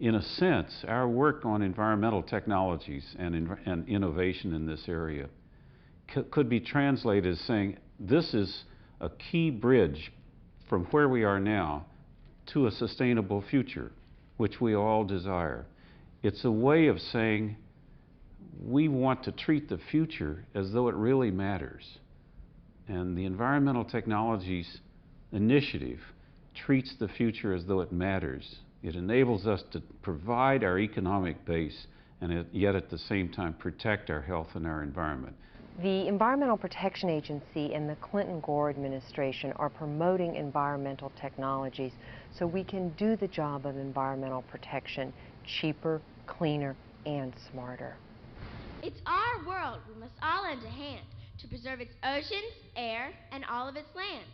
in a sense, our work on environmental technologies and innovation in this area could be translated as saying this is a key bridge from where we are now to a sustainable future, which we all desire. It's a way of saying we want to treat the future as though it really matters. And the Environmental Technologies Initiative treats the future as though it matters. It enables us to provide our economic base and yet at the same time protect our health and our environment. The Environmental Protection Agency and the Clinton-Gore administration are promoting environmental technologies so we can do the job of environmental protection cheaper, cleaner, and smarter. It's our world. We must all lend a hand to preserve its oceans, air, and all of its land.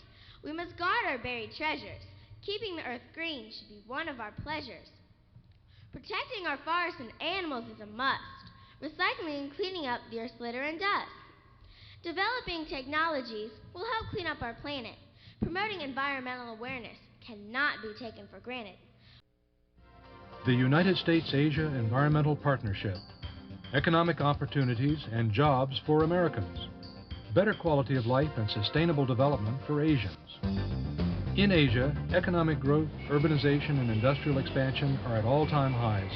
We must guard our buried treasures. Keeping the earth green should be one of our pleasures. Protecting our forests and animals is a must. Recycling and cleaning up the earth's litter and dust. Developing technologies will help clean up our planet. Promoting environmental awareness cannot be taken for granted. The United States-Asia Environmental Partnership. Economic opportunities and jobs for Americans. Better quality of life and sustainable development for Asians. In Asia, economic growth, urbanization, and industrial expansion are at all-time highs.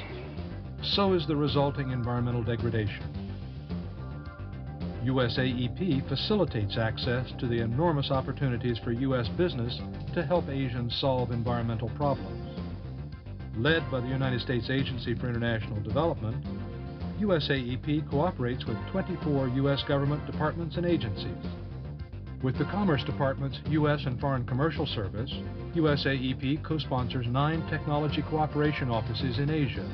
So is the resulting environmental degradation. USAEP facilitates access to the enormous opportunities for U.S. business to help Asians solve environmental problems. Led by the United States Agency for International Development, USAEP cooperates with 24 U.S. government departments and agencies. With the Commerce Department's U.S. and Foreign Commercial Service, USAEP co-sponsors 9 technology cooperation offices in Asia,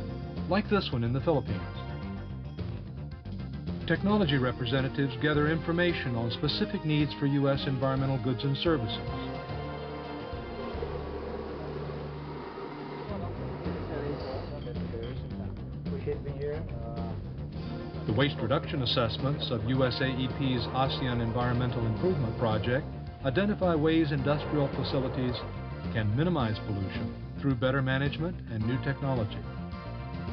like this one in the Philippines. Technology representatives gather information on specific needs for U.S. environmental goods and services. The waste reduction assessments of USAEP's ASEAN Environmental Improvement Project identify ways industrial facilities can minimize pollution through better management and new technology.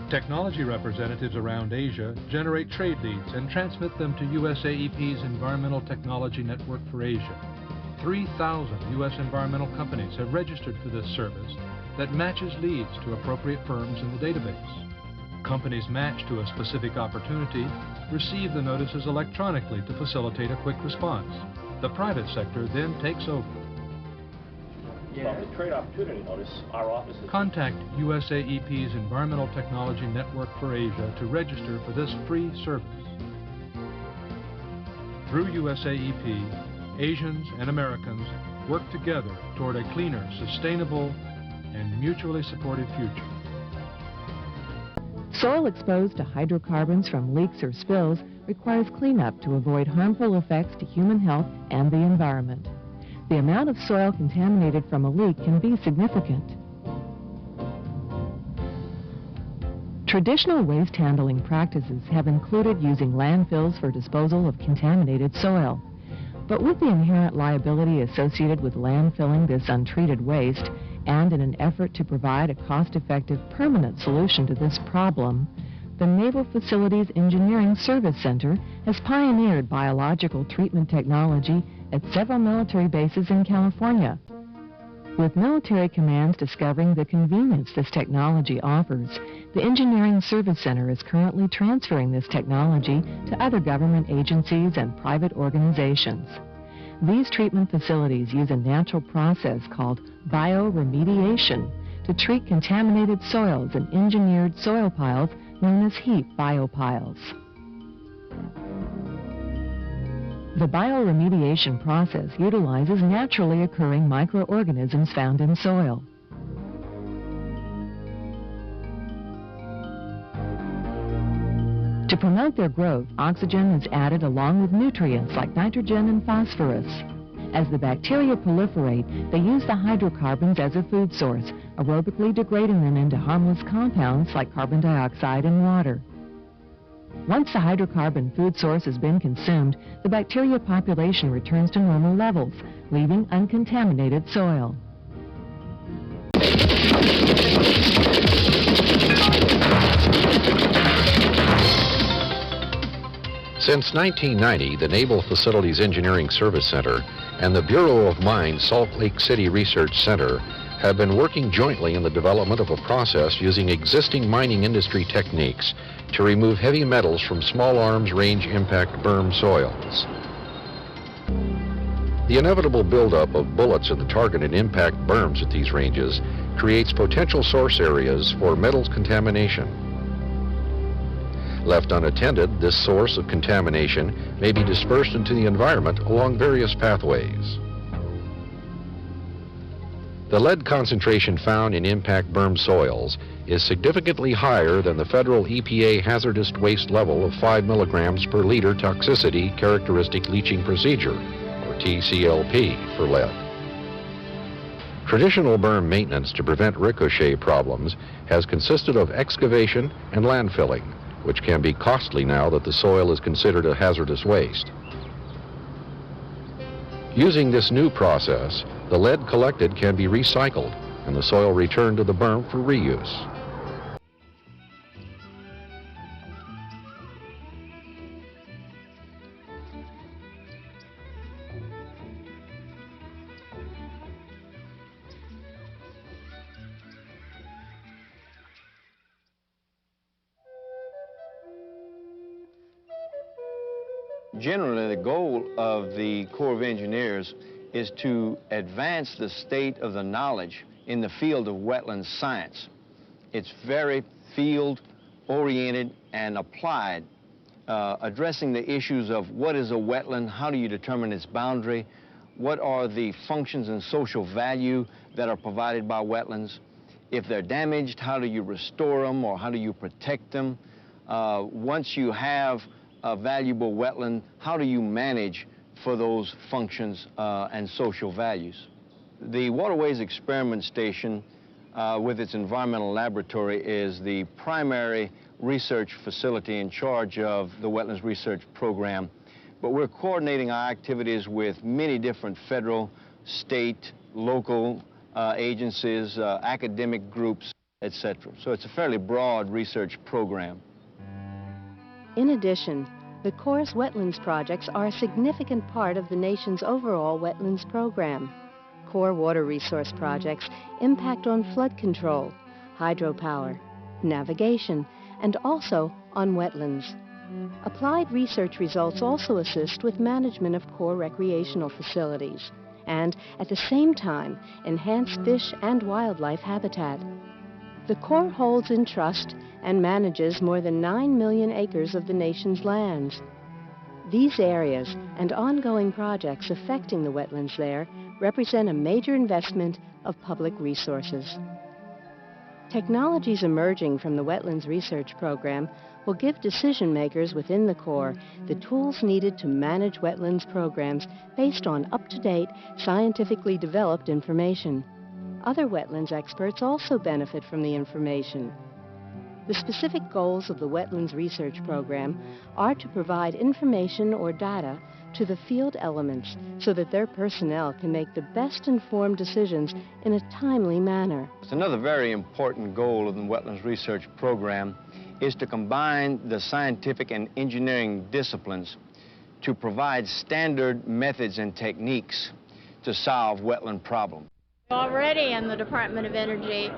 Technology representatives around Asia generate trade leads and transmit them to USAEP's Environmental Technology Network for Asia. 3,000 U.S. environmental companies have registered for this service that matches leads to appropriate firms in the database. Companies matched to a specific opportunity receive the notices electronically to facilitate a quick response. The private sector then takes over. From the trade opportunity notice, our office is... Contact USAEP's Environmental Technology Network for Asia to register for this free service. Through USAEP, Asians and Americans work together toward a cleaner, sustainable, and mutually supported future. Soil exposed to hydrocarbons from leaks or spills requires cleanup to avoid harmful effects to human health and the environment. The amount of soil contaminated from a leak can be significant. Traditional waste handling practices have included using landfills for disposal of contaminated soil. But with the inherent liability associated with landfilling this untreated waste, and in an effort to provide a cost-effective permanent solution to this problem, the Naval Facilities Engineering Service Center has pioneered biological treatment technology at several military bases in California. With military commands discovering the convenience this technology offers, the Engineering Service Center is currently transferring this technology to other government agencies and private organizations. These treatment facilities use a natural process called bioremediation to treat contaminated soils in engineered soil piles known as heap biopiles. The bioremediation process utilizes naturally occurring microorganisms found in soil. To promote their growth, oxygen is added along with nutrients like nitrogen and phosphorus. As the bacteria proliferate, they use the hydrocarbons as a food source, aerobically degrading them into harmless compounds like carbon dioxide and water. Once the hydrocarbon food source has been consumed, the bacteria population returns to normal levels, leaving uncontaminated soil. Since 1990, the Naval Facilities Engineering Service Center and the Bureau of Mines Salt Lake City Research Center have been working jointly in the development of a process using existing mining industry techniques to remove heavy metals from small arms range impact berm soils. The inevitable buildup of bullets in the targeted impact berms at these ranges creates potential source areas for metals contamination. Left unattended, this source of contamination may be dispersed into the environment along various pathways. The lead concentration found in impact berm soils is significantly higher than the federal EPA hazardous waste level of 5 milligrams per liter toxicity characteristic leaching procedure, or TCLP, for lead. Traditional berm maintenance to prevent ricochet problems has consisted of excavation and landfilling, which can be costly now that the soil is considered a hazardous waste. Using this new process, the lead collected can be recycled and the soil returned to the berm for reuse. Generally, the goal of the Corps of Engineers is to advance the state of the knowledge in the field of wetland science. It's very field-oriented and applied, addressing the issues of what is a wetland, how do you determine its boundary, what are the functions and social value that are provided by wetlands. If they're damaged, how do you restore them or how do you protect them? Once you have a valuable wetland, how do you manage for those functions and social values? The Waterways Experiment Station with its environmental laboratory is the primary research facility in charge of the Wetlands Research Program. But we're coordinating our activities with many different federal, state, local agencies, academic groups, etc. So it's a fairly broad research program. In addition, the Corps' wetlands projects are a significant part of the nation's overall wetlands program. Corps water resource projects impact on flood control, hydropower, navigation, and also on wetlands. Applied research results also assist with management of Corps recreational facilities and, at the same time, enhance fish and wildlife habitat. The Corps holds in trust and manages more than 9 million acres of the nation's lands. These areas and ongoing projects affecting the wetlands there represent a major investment of public resources. Technologies emerging from the Wetlands Research Program will give decision makers within the Corps the tools needed to manage wetlands programs based on up-to-date, scientifically developed information. Other wetlands experts also benefit from the information. The specific goals of the Wetlands Research Program are to provide information or data to the field elements so that their personnel can make the best informed decisions in a timely manner. Another very important goal of the Wetlands Research Program is to combine the scientific and engineering disciplines to provide standard methods and techniques to solve wetland problems. Already in the Department of Energy,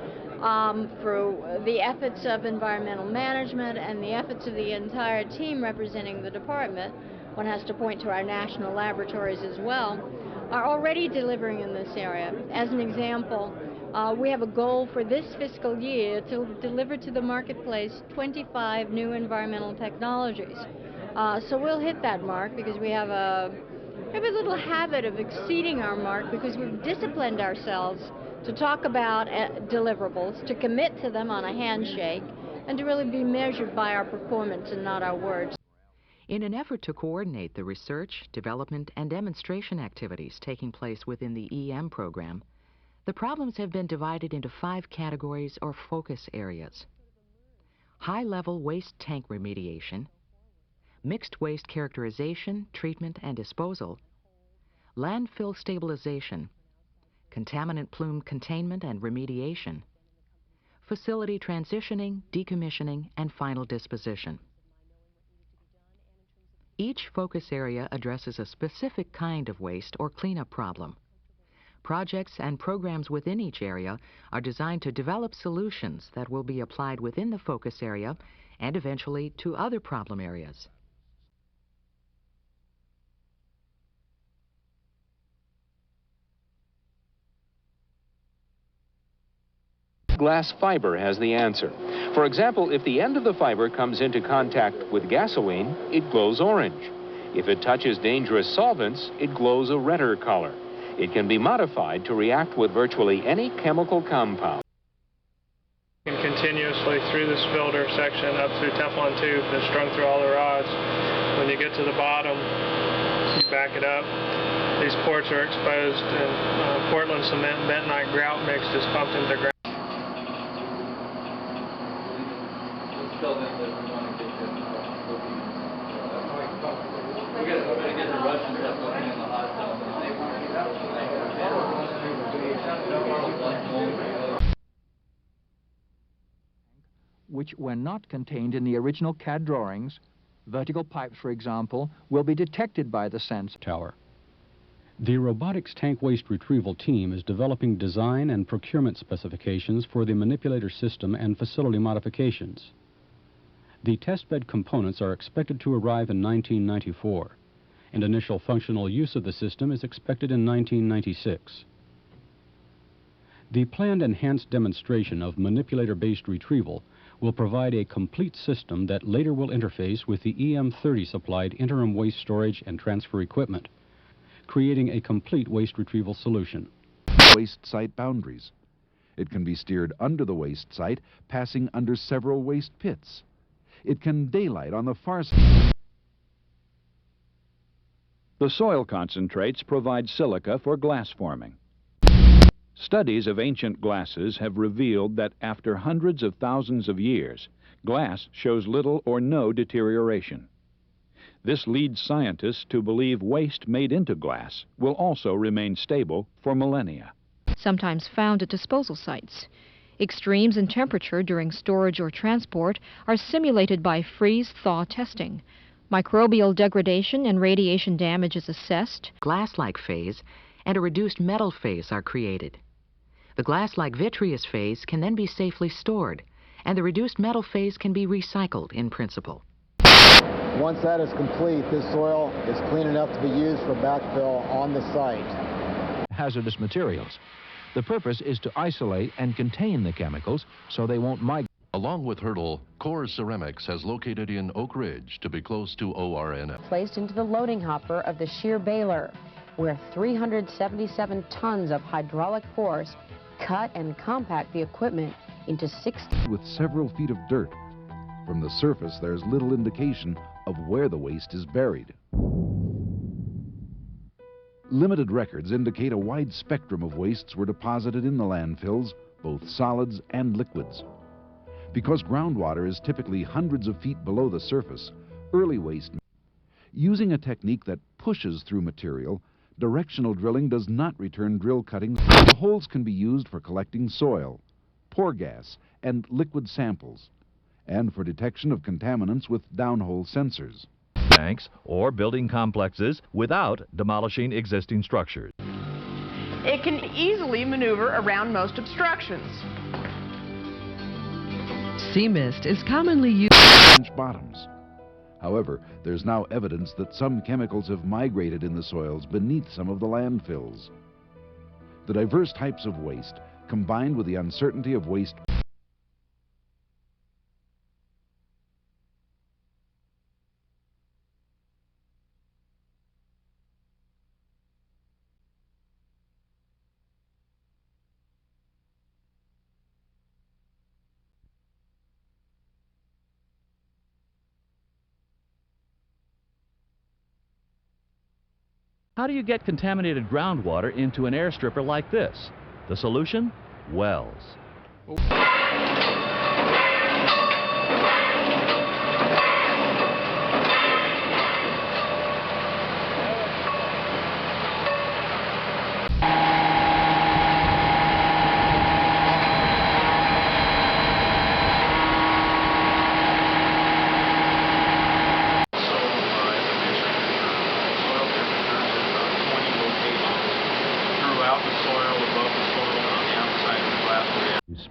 through the efforts of environmental management and the efforts of the entire team representing the department, one has to point to our national laboratories as well, are already delivering in this area. As an example, we have a goal for this fiscal year to deliver to the marketplace 25 new environmental technologies. So we'll hit that mark because we have a little habit of exceeding our mark because we've disciplined ourselves to talk about deliverables, to commit to them on a handshake, and to really be measured by our performance and not our words. In an effort to coordinate the research, development, and demonstration activities taking place within the EM program, the problems have been divided into 5 categories or focus areas: high-level waste tank remediation, mixed waste characterization, treatment, and disposal, landfill stabilization, contaminant plume containment and remediation, facility transitioning, decommissioning, and final disposition. Each focus area addresses a specific kind of waste or cleanup problem. Projects and programs within each area are designed to develop solutions that will be applied within the focus area and eventually to other problem areas. Glass fiber has the answer. For example, if the end of the fiber comes into contact with gasoline, it glows orange. If it touches dangerous solvents, it glows a redder color. It can be modified to react with virtually any chemical compound. And continuously through this filter section up through Teflon tube that's strung through all the rods. When you get to the bottom, you back it up. These ports are exposed, and Portland cement and bentonite grout mix is pumped into the ground. Which were not contained in the original CAD drawings, vertical pipes, for example, will be detected by the sensor tower. The robotics tank waste retrieval team is developing design and procurement specifications for the manipulator system and facility modifications. The testbed components are expected to arrive in 1994, and initial functional use of the system is expected in 1996. The planned enhanced demonstration of manipulator-based retrieval will provide a complete system that later will interface with the EM30 supplied interim waste storage and transfer equipment, creating a complete waste retrieval solution. Waste site boundaries. It can be steered under the waste site, passing under several waste pits. It can daylight on the far side. The soil concentrates provide silica for glass forming. Studies of ancient glasses have revealed that after hundreds of thousands of years, glass shows little or no deterioration. This leads scientists to believe waste made into glass will also remain stable for millennia. Sometimes found at disposal sites. Extremes in temperature during storage or transport are simulated by freeze-thaw testing. Microbial degradation and radiation damage is assessed. Glass-like phase and a reduced metal phase are created. The glass-like vitreous phase can then be safely stored, and the reduced metal phase can be recycled in principle. Once that is complete, this soil is clean enough to be used for backfill on the site. Hazardous materials. The purpose is to isolate and contain the chemicals so they won't migrate. Along with Hurdle, Core Ceramics has located in Oak Ridge to be close to ORNF. Placed into the loading hopper of the shear baler, where 377 tons of hydraulic force cut and compact the equipment into 60. With several feet of dirt. From the surface, there's little indication of where the waste is buried. Limited records indicate a wide spectrum of wastes were deposited in the landfills, both solids and liquids. Because groundwater is typically hundreds of feet below the surface, early waste. Using a technique that pushes through material, directional drilling does not return drill cuttings. The holes can be used for collecting soil, pore gas, and liquid samples, and for detection of contaminants with downhole sensors. Tanks or building complexes without demolishing existing structures. It can easily maneuver around most obstructions. Sea mist is commonly used. Bottoms. However, there's now evidence that some chemicals have migrated in the soils beneath some of the landfills. The diverse types of waste, combined with the uncertainty of waste. How do you get contaminated groundwater into an air stripper like this? The solution? Wells.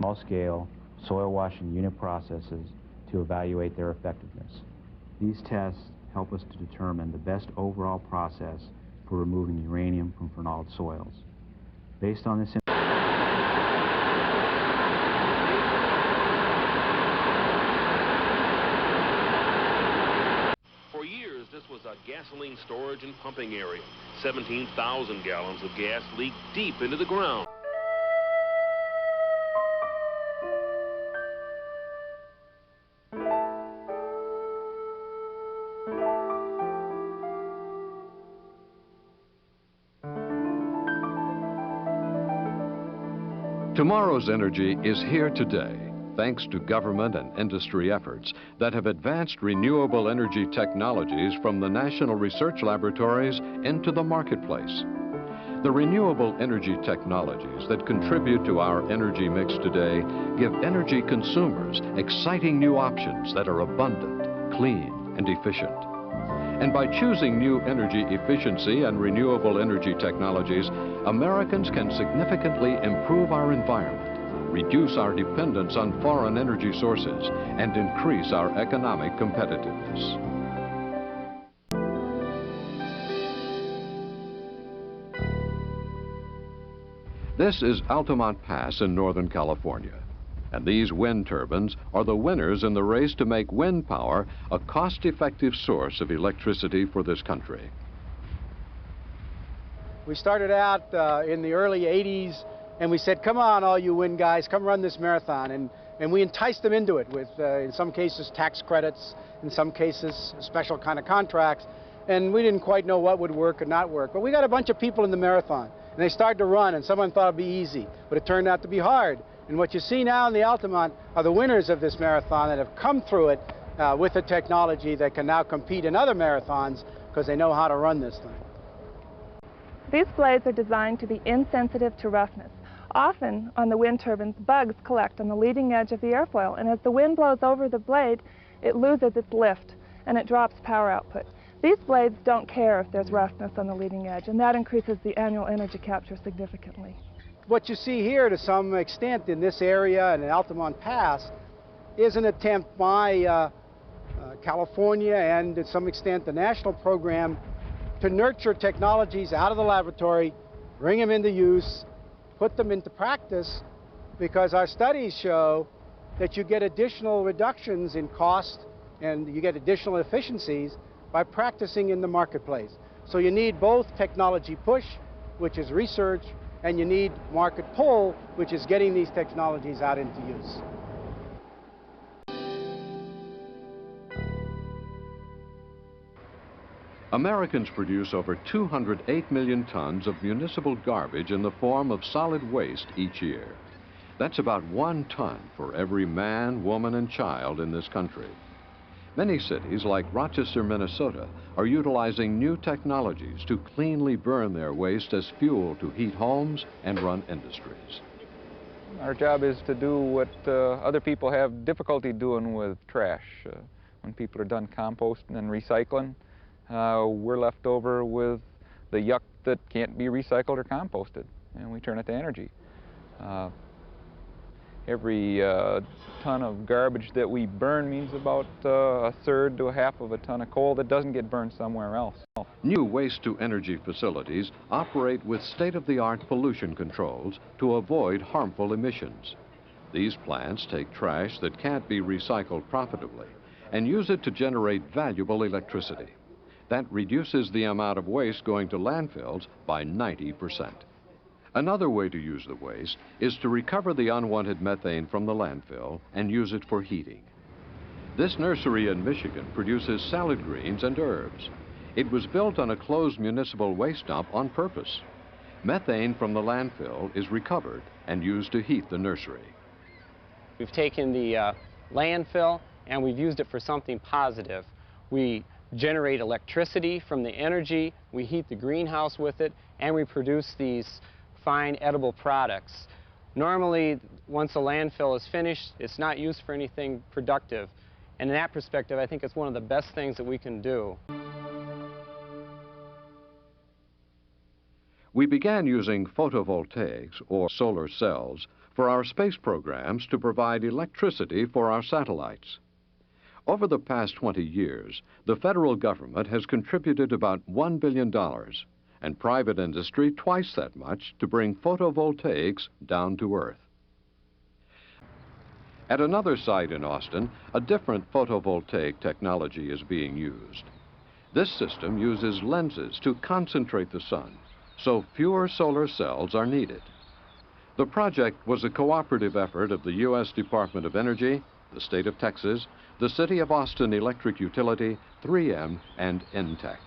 small-scale soil washing unit processes to evaluate their effectiveness. These tests help us to determine the best overall process for removing uranium from phenoled soils. Based on this For years, this was a gasoline storage and pumping area. 17,000 gallons of gas leaked deep into the ground. Tomorrow's energy is here today, thanks to government and industry efforts that have advanced renewable energy technologies from the national research laboratories into the marketplace. The renewable energy technologies that contribute to our energy mix today give energy consumers exciting new options that are abundant, clean, and efficient. And by choosing new energy efficiency and renewable energy technologies, Americans can significantly improve our environment, reduce our dependence on foreign energy sources, and increase our economic competitiveness. This is Altamont Pass in Northern California. And these wind turbines are the winners in the race to make wind power a cost-effective source of electricity for this country. We started out in the early 80s, and we said, come on, all you wind guys, come run this marathon. And we enticed them into it with, in some cases, tax credits, in some cases, special kind of contracts. And we didn't quite know what would work or not work. But we got a bunch of people in the marathon, and they started to run, and someone thought it'd be easy, but it turned out to be hard. And what you see now in the Altamont are the winners of this marathon that have come through it with a technology that can now compete in other marathons because they know how to run this thing. These blades are designed to be insensitive to roughness. Often on the wind turbines, bugs collect on the leading edge of the airfoil, and as the wind blows over the blade, it loses its lift and it drops power output. These blades don't care if there's roughness on the leading edge, and that increases the annual energy capture significantly. What you see here to some extent in this area and in Altamont Pass is an attempt by California and to some extent the national program to nurture technologies out of the laboratory, bring them into use, put them into practice, because our studies show that you get additional reductions in cost and you get additional efficiencies by practicing in the marketplace. So you need both technology push, which is research, and you need market pull, which is getting these technologies out into use. Americans produce over 208 million tons of municipal garbage in the form of solid waste each year. That's about 1 ton for every man, woman, and child in this country. Many cities, like Rochester, Minnesota, are utilizing new technologies to cleanly burn their waste as fuel to heat homes and run industries. Our job is to do what other people have difficulty doing with trash. When people are done composting and recycling, we're left over with the yuck that can't be recycled or composted, and we turn it to energy. Every ton of garbage that we burn means about 1/3 to 1/2 of a ton of coal that doesn't get burned somewhere else. New waste-to-energy facilities operate with state-of-the-art pollution controls to avoid harmful emissions. These plants take trash that can't be recycled profitably and use it to generate valuable electricity. That reduces the amount of waste going to landfills by 90%. Another way to use the waste is to recover the unwanted methane from the landfill and use it for heating. This nursery in Michigan produces salad greens and herbs. It was built on a closed municipal waste dump on purpose. Methane from the landfill is recovered and used to heat the nursery. We've taken the landfill and we've used it for something positive. We generate electricity from the energy, we heat the greenhouse with it, and we produce these fine edible products. Normally, once a landfill is finished, it's not used for anything productive. And in that perspective, I think it's one of the best things that we can do. We began using photovoltaics, or solar cells, for our space programs to provide electricity for our satellites. Over the past 20 years, the federal government has contributed about $1 billion and private industry twice that much to bring photovoltaics down to Earth. At another site in Austin, a different photovoltaic technology is being used. This system uses lenses to concentrate the sun, so fewer solar cells are needed. The project was a cooperative effort of the U.S. Department of Energy, the state of Texas, the City of Austin Electric Utility, 3M, and ENTEC.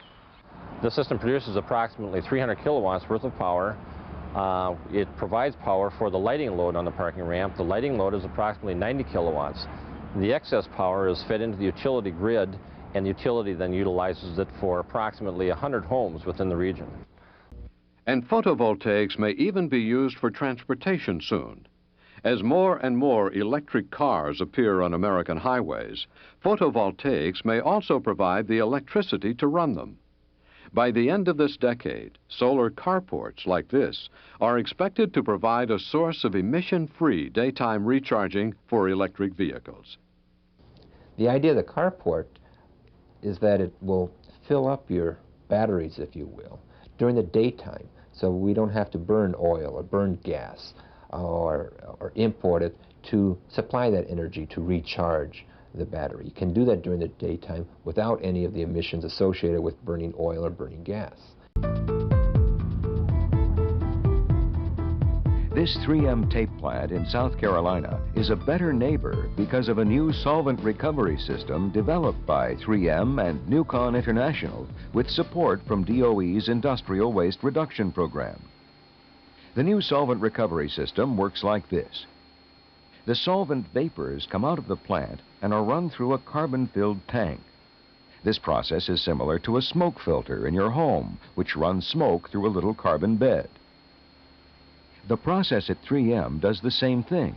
The system produces approximately 300 kilowatts worth of power. It provides power for the lighting load on the parking ramp. The lighting load is approximately 90 kilowatts. The excess power is fed into the utility grid, and the utility then utilizes it for approximately 100 homes within the region. And photovoltaics may even be used for transportation soon. As more and more electric cars appear on American highways, photovoltaics may also provide the electricity to run them. By the end of this decade, solar carports like this are expected to provide a source of emission-free daytime recharging for electric vehicles. The idea of the carport is that it will fill up your batteries, if you will, during the daytime, so we don't have to burn oil or burn gas or import it to supply that energy to recharge the battery. You can do that during the daytime without any of the emissions associated with burning oil or burning gas. This 3M tape plant in South Carolina is a better neighbor because of a new solvent recovery system developed by 3M and Nucon International with support from DOE's Industrial Waste Reduction Program. The new solvent recovery system works like this. The solvent vapors come out of the plant and are run through a carbon-filled tank. This process is similar to a smoke filter in your home, which runs smoke through a little carbon bed. The process at 3M does the same thing,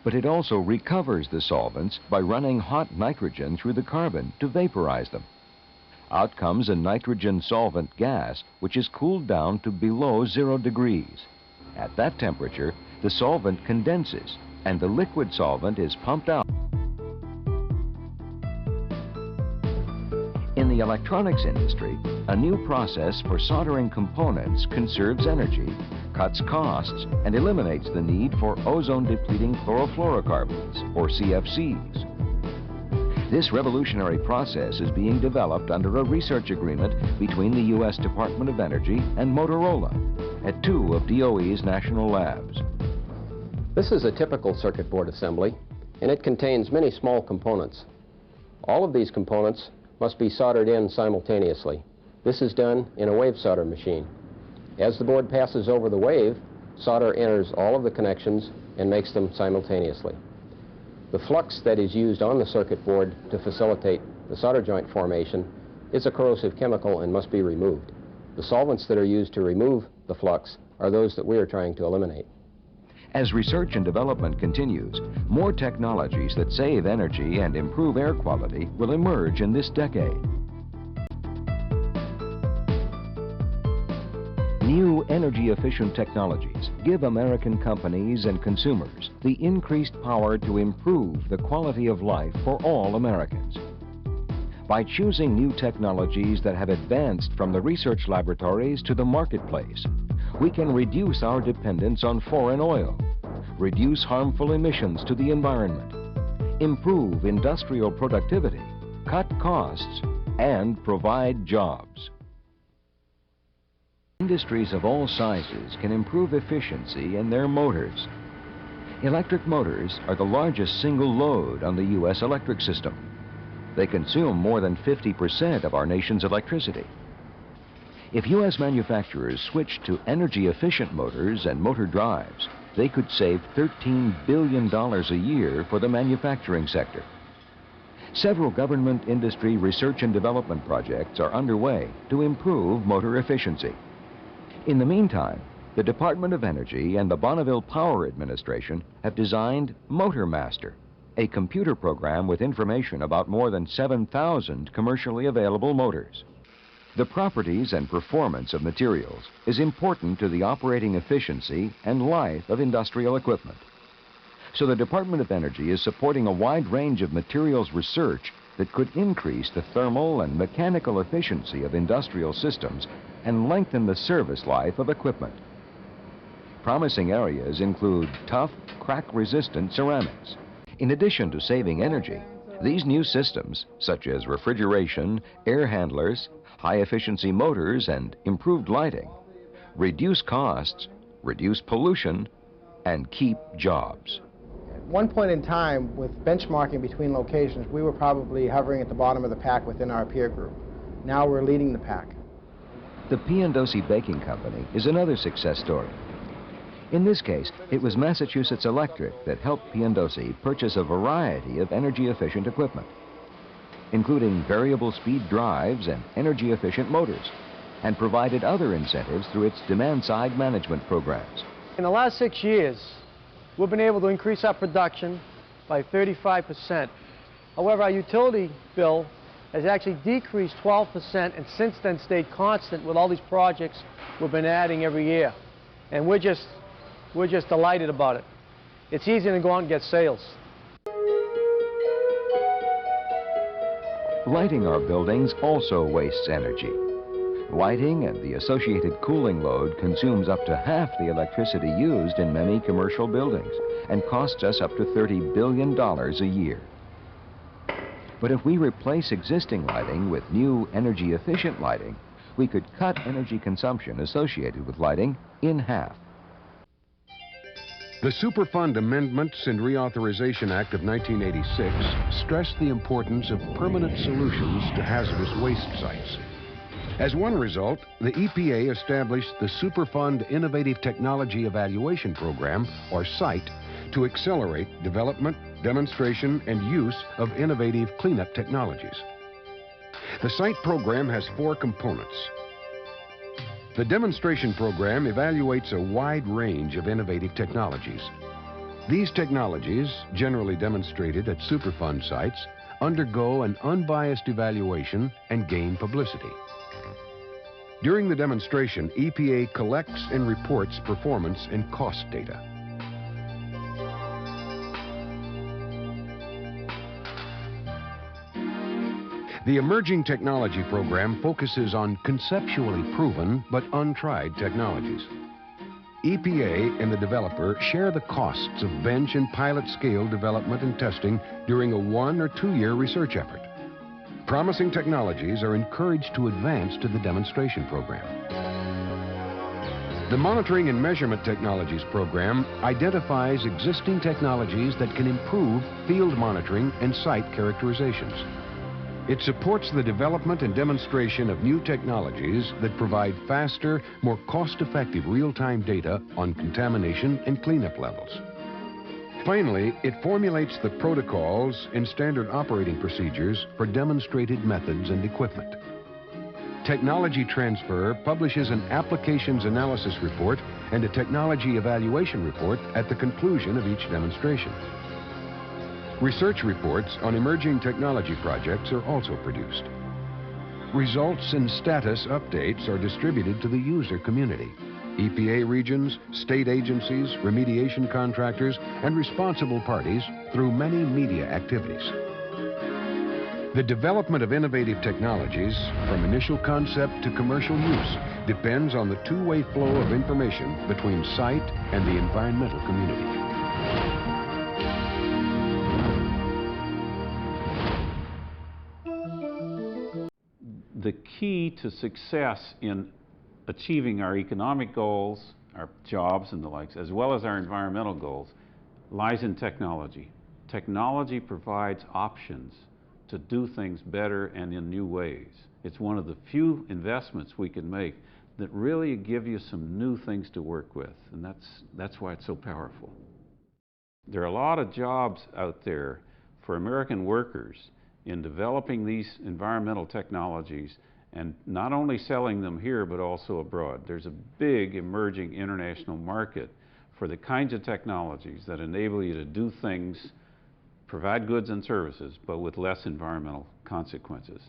but it also recovers the solvents by running hot nitrogen through the carbon to vaporize them. Out comes a nitrogen solvent gas, which is cooled down to below 0 degrees. At that temperature, the solvent condenses, and the liquid solvent is pumped out. In the electronics industry, a new process for soldering components conserves energy, cuts costs, and eliminates the need for ozone-depleting chlorofluorocarbons, or CFCs. This revolutionary process is being developed under a research agreement between the U.S. Department of Energy and Motorola at 2 of DOE's national labs. This is a typical circuit board assembly, and it contains many small components. All of these components must be soldered in simultaneously. This is done in a wave solder machine. As the board passes over the wave, solder enters all of the connections and makes them simultaneously. The flux that is used on the circuit board to facilitate the solder joint formation is a corrosive chemical and must be removed. The solvents that are used to remove the flux are those that we are trying to eliminate. As research and development continues, more technologies that save energy and improve air quality will emerge in this decade. New energy-efficient technologies give American companies and consumers the increased power to improve the quality of life for all Americans. By choosing new technologies that have advanced from the research laboratories to the marketplace, we can reduce our dependence on foreign oil, reduce harmful emissions to the environment, improve industrial productivity, cut costs, and provide jobs. Industries of all sizes can improve efficiency in their motors. Electric motors are the largest single load on the U.S. electric system. They consume more than 50% of our nation's electricity. If U.S. manufacturers switched to energy-efficient motors and motor drives, they could save $13 billion a year for the manufacturing sector. Several government industry research and development projects are underway to improve motor efficiency. In the meantime, the Department of Energy and the Bonneville Power Administration have designed Motor Master, a computer program with information about more than 7,000 commercially available motors. The properties and performance of materials is important to the operating efficiency and life of industrial equipment. So the Department of Energy is supporting a wide range of materials research that could increase the thermal and mechanical efficiency of industrial systems and lengthen the service life of equipment. Promising areas include tough, crack-resistant ceramics. In addition to saving energy, these new systems, such as refrigeration, air handlers, high-efficiency motors, and improved lighting, reduce costs, reduce pollution, and keep jobs. At one point in time, with benchmarking between locations, we were probably hovering at the bottom of the pack within our peer group. Now we're leading the pack. The Piandosi Baking Company is another success story. In this case, it was Massachusetts Electric that helped Piandosi purchase a variety of energy-efficient equipment, including variable speed drives and energy-efficient motors, and provided other incentives through its demand-side management programs. In the last 6 years, we've been able to increase our production by 35%. However, our utility bill has actually decreased 12% and since then stayed constant with all these projects we've been adding every year. And we're just delighted about it. It's easy to go out and get sales. Lighting our buildings also wastes energy. Lighting and the associated cooling load consumes up to half the electricity used in many commercial buildings and costs us up to $30 billion a year. But if we replace existing lighting with new energy-efficient lighting, we could cut energy consumption associated with lighting in half. The Superfund Amendments and Reauthorization Act of 1986 stressed the importance of permanent solutions to hazardous waste sites. As one result, the EPA established the Superfund Innovative Technology Evaluation Program, or SITE, to accelerate development, demonstration, and use of innovative cleanup technologies. The SITE program has 4 components. The demonstration program evaluates a wide range of innovative technologies. These technologies, generally demonstrated at Superfund sites, undergo an unbiased evaluation and gain publicity. During the demonstration, EPA collects and reports performance and cost data. The Emerging Technology Program focuses on conceptually proven but untried technologies. EPA and the developer share the costs of bench and pilot scale development and testing during a 1- or 2-year research effort. Promising technologies are encouraged to advance to the demonstration program. The Monitoring and Measurement Technologies Program identifies existing technologies that can improve field monitoring and site characterizations. It supports the development and demonstration of new technologies that provide faster, more cost-effective real-time data on contamination and cleanup levels. Finally, it formulates the protocols and standard operating procedures for demonstrated methods and equipment. Technology Transfer publishes an applications analysis report and a technology evaluation report at the conclusion of each demonstration. Research reports on emerging technology projects are also produced. Results and status updates are distributed to the user community, EPA regions, state agencies, remediation contractors, and responsible parties through many media activities. The development of innovative technologies, from initial concept to commercial use, depends on the two-way flow of information between site and the environmental community. The key to success in achieving our economic goals, our jobs and the likes, as well as our environmental goals, lies in technology. Technology provides options to do things better and in new ways. It's one of the few investments we can make that really give you some new things to work with, and that's why it's so powerful. There are a lot of jobs out there for American workers in developing these environmental technologies and not only selling them here but also abroad. There's a big emerging international market for the kinds of technologies that enable you to do things, provide goods and services, but with less environmental consequences.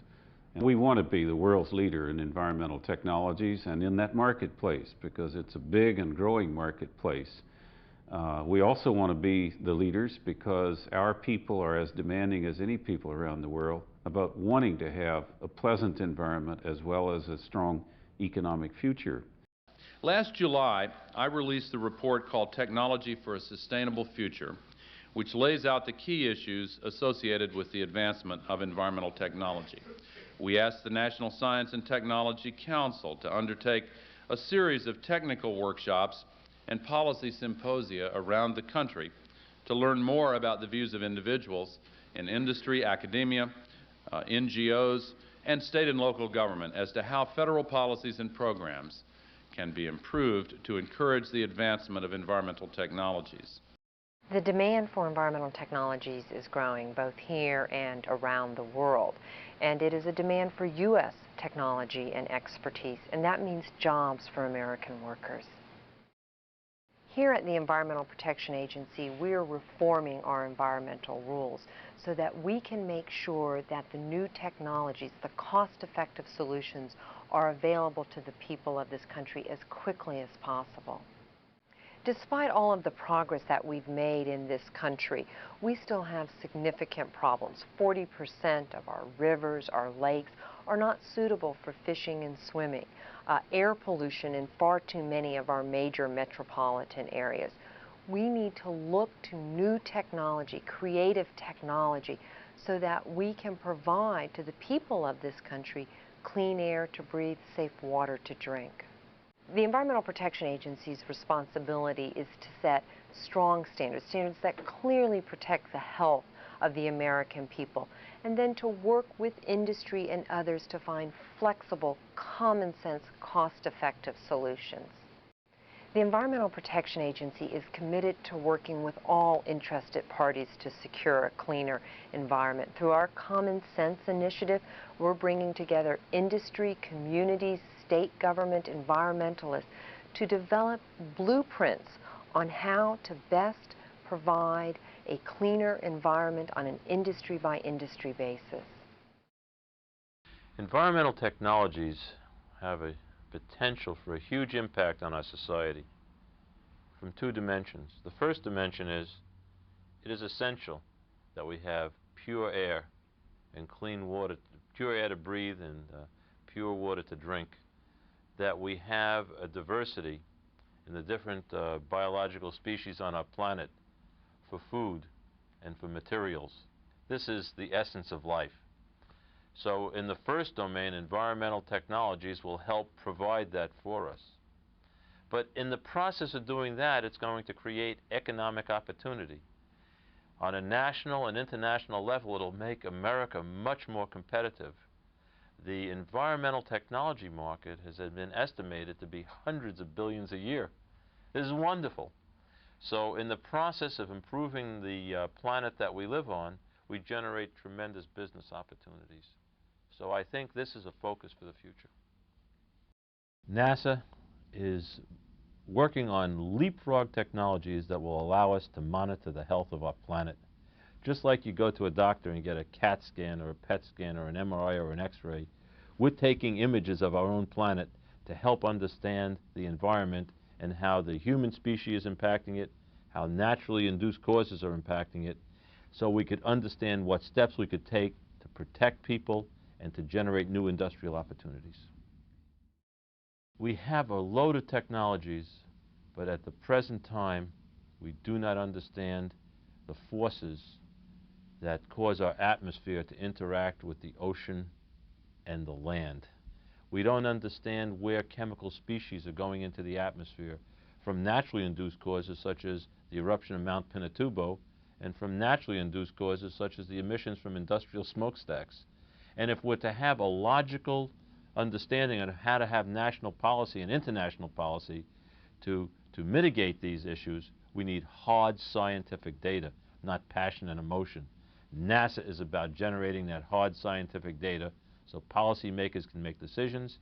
And we want to be the world's leader in environmental technologies and in that marketplace because it's a big and growing marketplace. We also want to be the leaders because our people are as demanding as any people around the world about wanting to have a pleasant environment as well as a strong economic future. Last July, I released the report called Technology for a Sustainable Future, which lays out the key issues associated with the advancement of environmental technology. We asked the National Science and Technology Council to undertake a series of technical workshops and policy symposia around the country to learn more about the views of individuals in industry, academia, NGOs, and state and local government as to how federal policies and programs can be improved to encourage the advancement of environmental technologies. The demand for environmental technologies is growing both here and around the world, and it is a demand for U.S. technology and expertise, and that means jobs for American workers. Here at the Environmental Protection Agency, we're reforming our environmental rules so that we can make sure that the new technologies, the cost-effective solutions, are available to the people of this country as quickly as possible. Despite all of the progress that we've made in this country, we still have significant problems. 40% of our rivers, our lakes, are not suitable for fishing and swimming. Air pollution in far too many of our major metropolitan areas. We need to look to new technology, creative technology, so that we can provide to the people of this country clean air to breathe, safe water to drink. The Environmental Protection Agency's responsibility is to set strong standards, standards that clearly protect the health of the American people, and then to work with industry and others to find flexible, common sense, cost-effective solutions. The Environmental Protection Agency is committed to working with all interested parties to secure a cleaner environment. Through our Common Sense initiative, we're bringing together industry, communities, state government, environmentalists to develop blueprints on how to best provide a cleaner environment on an industry-by-industry basis. Environmental technologies have a potential for a huge impact on our society from two dimensions. The first dimension is it is essential that we have pure air and clean water, pure air to breathe and pure water to drink, that we have a diversity in the different biological species on our planet for food and for materials. This is the essence of life. So in the first domain, environmental technologies will help provide that for us. But in the process of doing that, it's going to create economic opportunity. On a national and international level, it'll make America much more competitive. The environmental technology market has been estimated to be hundreds of billions a year. This is wonderful. So in the process of improving the planet that we live on, we generate tremendous business opportunities. So I think this is a focus for the future. NASA is working on leapfrog technologies that will allow us to monitor the health of our planet. Just like you go to a doctor and get a CAT scan or a PET scan or an MRI or an X-ray, we're taking images of our own planet to help understand the environment and how the human species is impacting it, how naturally induced causes are impacting it, so we could understand what steps we could take to protect people and to generate new industrial opportunities. We have a load of technologies, but at the present time, we do not understand the forces that cause our atmosphere to interact with the ocean and the land. We don't understand where chemical species are going into the atmosphere from naturally induced causes such as the eruption of Mount Pinatubo and from naturally induced causes such as the emissions from industrial smokestacks. And if we're to have a logical understanding of how to have national policy and international policy to mitigate these issues, we need hard scientific data, not passion and emotion. NASA is about generating that hard scientific data so policymakers can make decisions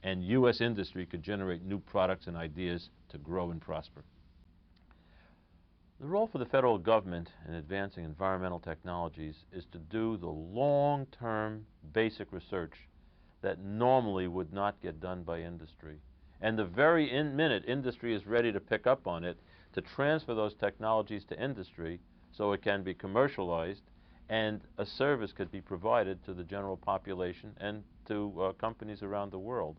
and U.S. industry could generate new products and ideas to grow and prosper. The role for the federal government in advancing environmental technologies is to do the long-term basic research that normally would not get done by industry. And the very minute industry is ready to pick up on it, to transfer those technologies to industry so it can be commercialized and a service could be provided to the general population and to companies around the world.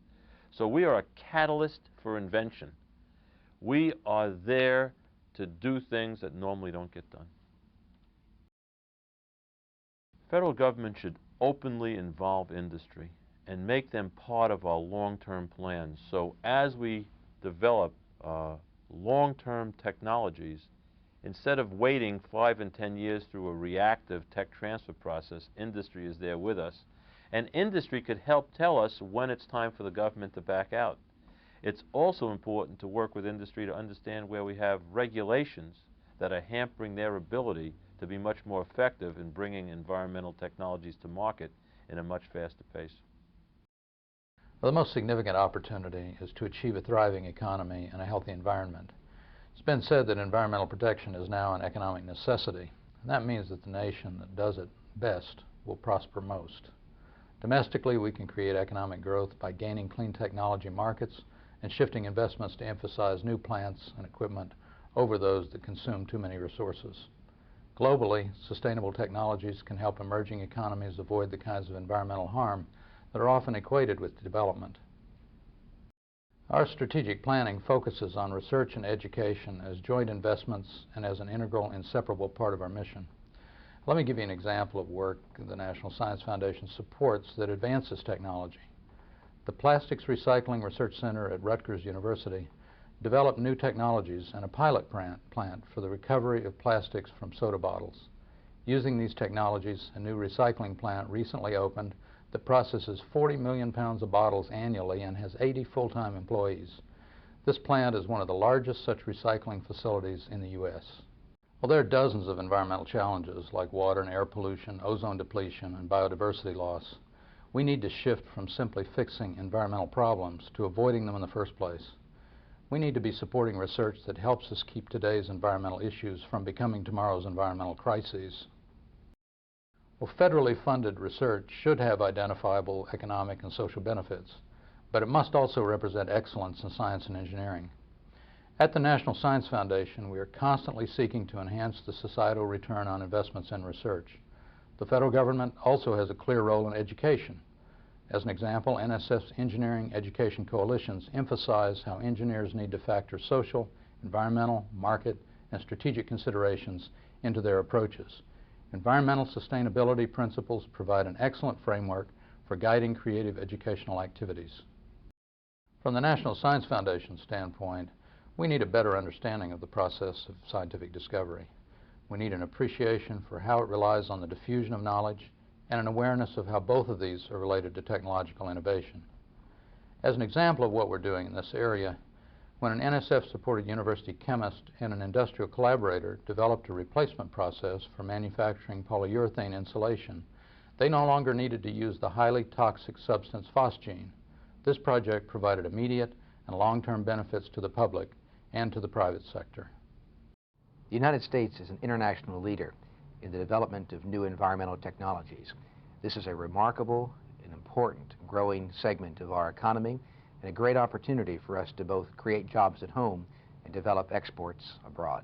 So we are a catalyst for invention. We are there to do things that normally don't get done. Federal government should openly involve industry and make them part of our long-term plans. So as we develop long-term technologies, instead of waiting 5 and 10 years through a reactive tech transfer process, industry is there with us. And industry could help tell us when it's time for the government to back out. It's also important to work with industry to understand where we have regulations that are hampering their ability to be much more effective in bringing environmental technologies to market in a much faster pace. Well, the most significant opportunity is to achieve a thriving economy and a healthy environment. It's been said that environmental protection is now an economic necessity, and that means that the nation that does it best will prosper most. Domestically, we can create economic growth by gaining clean technology markets and shifting investments to emphasize new plants and equipment over those that consume too many resources. Globally, sustainable technologies can help emerging economies avoid the kinds of environmental harm that are often equated with development. Our strategic planning focuses on research and education as joint investments and as an integral, inseparable part of our mission. Let me give you an example of work the National Science Foundation supports that advances technology. The Plastics Recycling Research Center at Rutgers University developed new technologies and a pilot plant for the recovery of plastics from soda bottles. Using these technologies, a new recycling plant recently opened that processes 40 million pounds of bottles annually and has 80 full-time employees. This plant is one of the largest such recycling facilities in the U.S. Well, there are dozens of environmental challenges like water and air pollution, ozone depletion, and biodiversity loss. We need to shift from simply fixing environmental problems to avoiding them in the first place. We need to be supporting research that helps us keep today's environmental issues from becoming tomorrow's environmental crises. Well, federally funded research should have identifiable economic and social benefits, but it must also represent excellence in science and engineering. At the National Science Foundation, we are constantly seeking to enhance the societal return on investments in research. The federal government also has a clear role in education. As an example, NSF's engineering education coalitions emphasize how engineers need to factor social, environmental, market, and strategic considerations into their approaches. Environmental sustainability principles provide an excellent framework for guiding creative educational activities. From the National Science Foundation standpoint, we need a better understanding of the process of scientific discovery. We need an appreciation for how it relies on the diffusion of knowledge and an awareness of how both of these are related to technological innovation. As an example of what we're doing in this area, when an NSF-supported university chemist and an industrial collaborator developed a replacement process for manufacturing polyurethane insulation, they no longer needed to use the highly toxic substance phosgene. This project provided immediate and long-term benefits to the public and to the private sector. The United States is an international leader in the development of new environmental technologies. This is a remarkable and important growing segment of our economy and a great opportunity for us to both create jobs at home and develop exports abroad.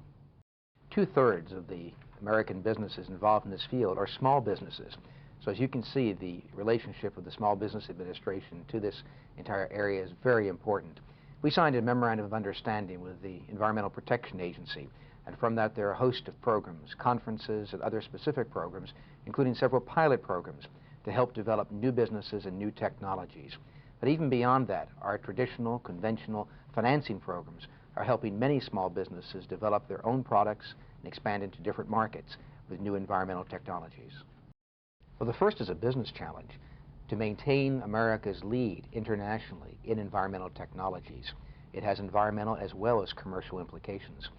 2/3 of the American businesses involved in this field are small businesses. So as you can see, the relationship of the Small Business Administration to this entire area is very important. We signed a memorandum of understanding with the Environmental Protection Agency, and from that there are a host of programs, conferences, and other specific programs, including several pilot programs to help develop new businesses and new technologies. But even beyond that, our traditional, conventional financing programs are helping many small businesses develop their own products and expand into different markets with new environmental technologies. Well, the first is a business challenge to maintain America's lead internationally in environmental technologies. It has environmental as well as commercial implications.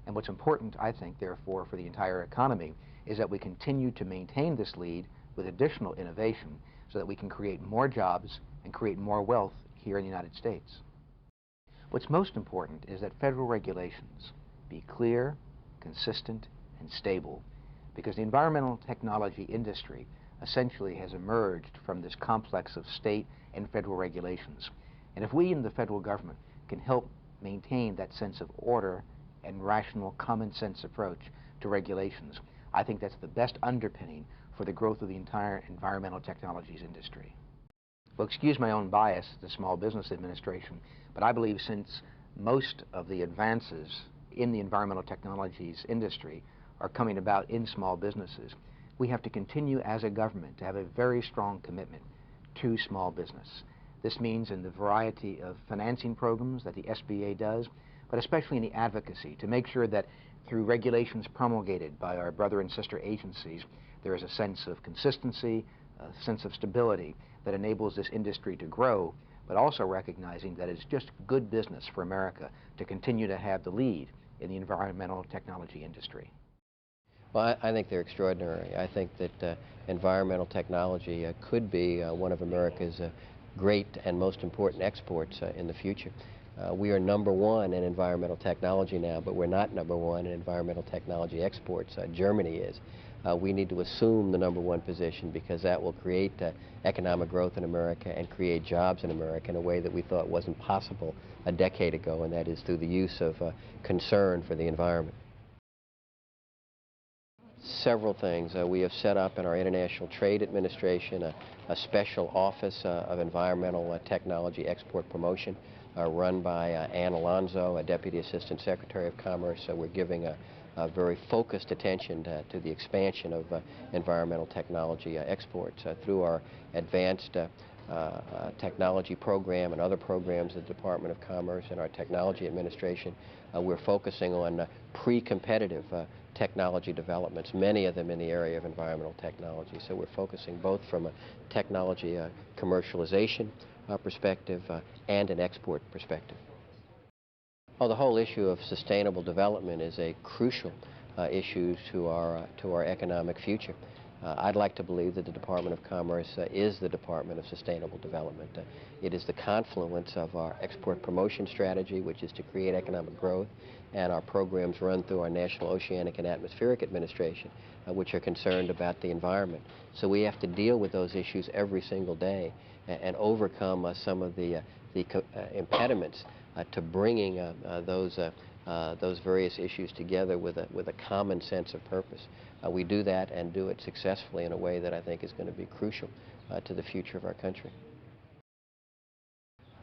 And what's important, I think, therefore, for the entire economy is that we continue to maintain this lead with additional innovation so that we can create more jobs and create more wealth here in the United States. What's most important is that federal regulations be clear, consistent, and stable, because the environmental technology industry essentially has emerged from this complex of state and federal regulations. And if we in the federal government can help maintain that sense of order and rational common sense approach to regulations. I think that's the best underpinning for the growth of the entire environmental technologies industry. Well, excuse my own bias, the Small Business Administration, but I believe since most of the advances in the environmental technologies industry are coming about in small businesses, we have to continue as a government to have a very strong commitment to small business. This means in the variety of financing programs that the SBA does, but especially in the advocacy to make sure that through regulations promulgated by our brother and sister agencies, there is a sense of consistency, a sense of stability that enables this industry to grow, but also recognizing that it's just good business for America to continue to have the lead in the environmental technology industry. Well, I think they're extraordinary. I think that environmental technology could be one of America's great and most important exports in the future. We are #1 in environmental technology now, but we're not #1 in environmental technology exports. Germany is. We need to assume the #1 position because that will create economic growth in America and create jobs in America in a way that we thought wasn't possible a decade ago, and that is through the use of concern for the environment. Several things. We have set up in our International Trade Administration a special office of environmental technology export promotion run by Ann Alonzo, a Deputy Assistant Secretary of Commerce. We're giving a very focused attention to the expansion of environmental technology exports through our advanced technology program and other programs of the Department of Commerce and our Technology Administration. We're focusing on pre-competitive technology developments, many of them in the area of environmental technology. So we're focusing both from a technology commercialization perspective and an export perspective. Well, the whole issue of sustainable development is a crucial issue to our economic future. I'd like to believe that the Department of Commerce is the Department of Sustainable Development. It is the confluence of our export promotion strategy, which is to create economic growth, and our programs run through our National Oceanic and Atmospheric Administration, which are concerned about the environment. So we have to deal with those issues every single day and overcome some of the impediments to bringing those various issues together with a common sense of purpose. We do that and do it successfully in a way that I think is going to be crucial to the future of our country.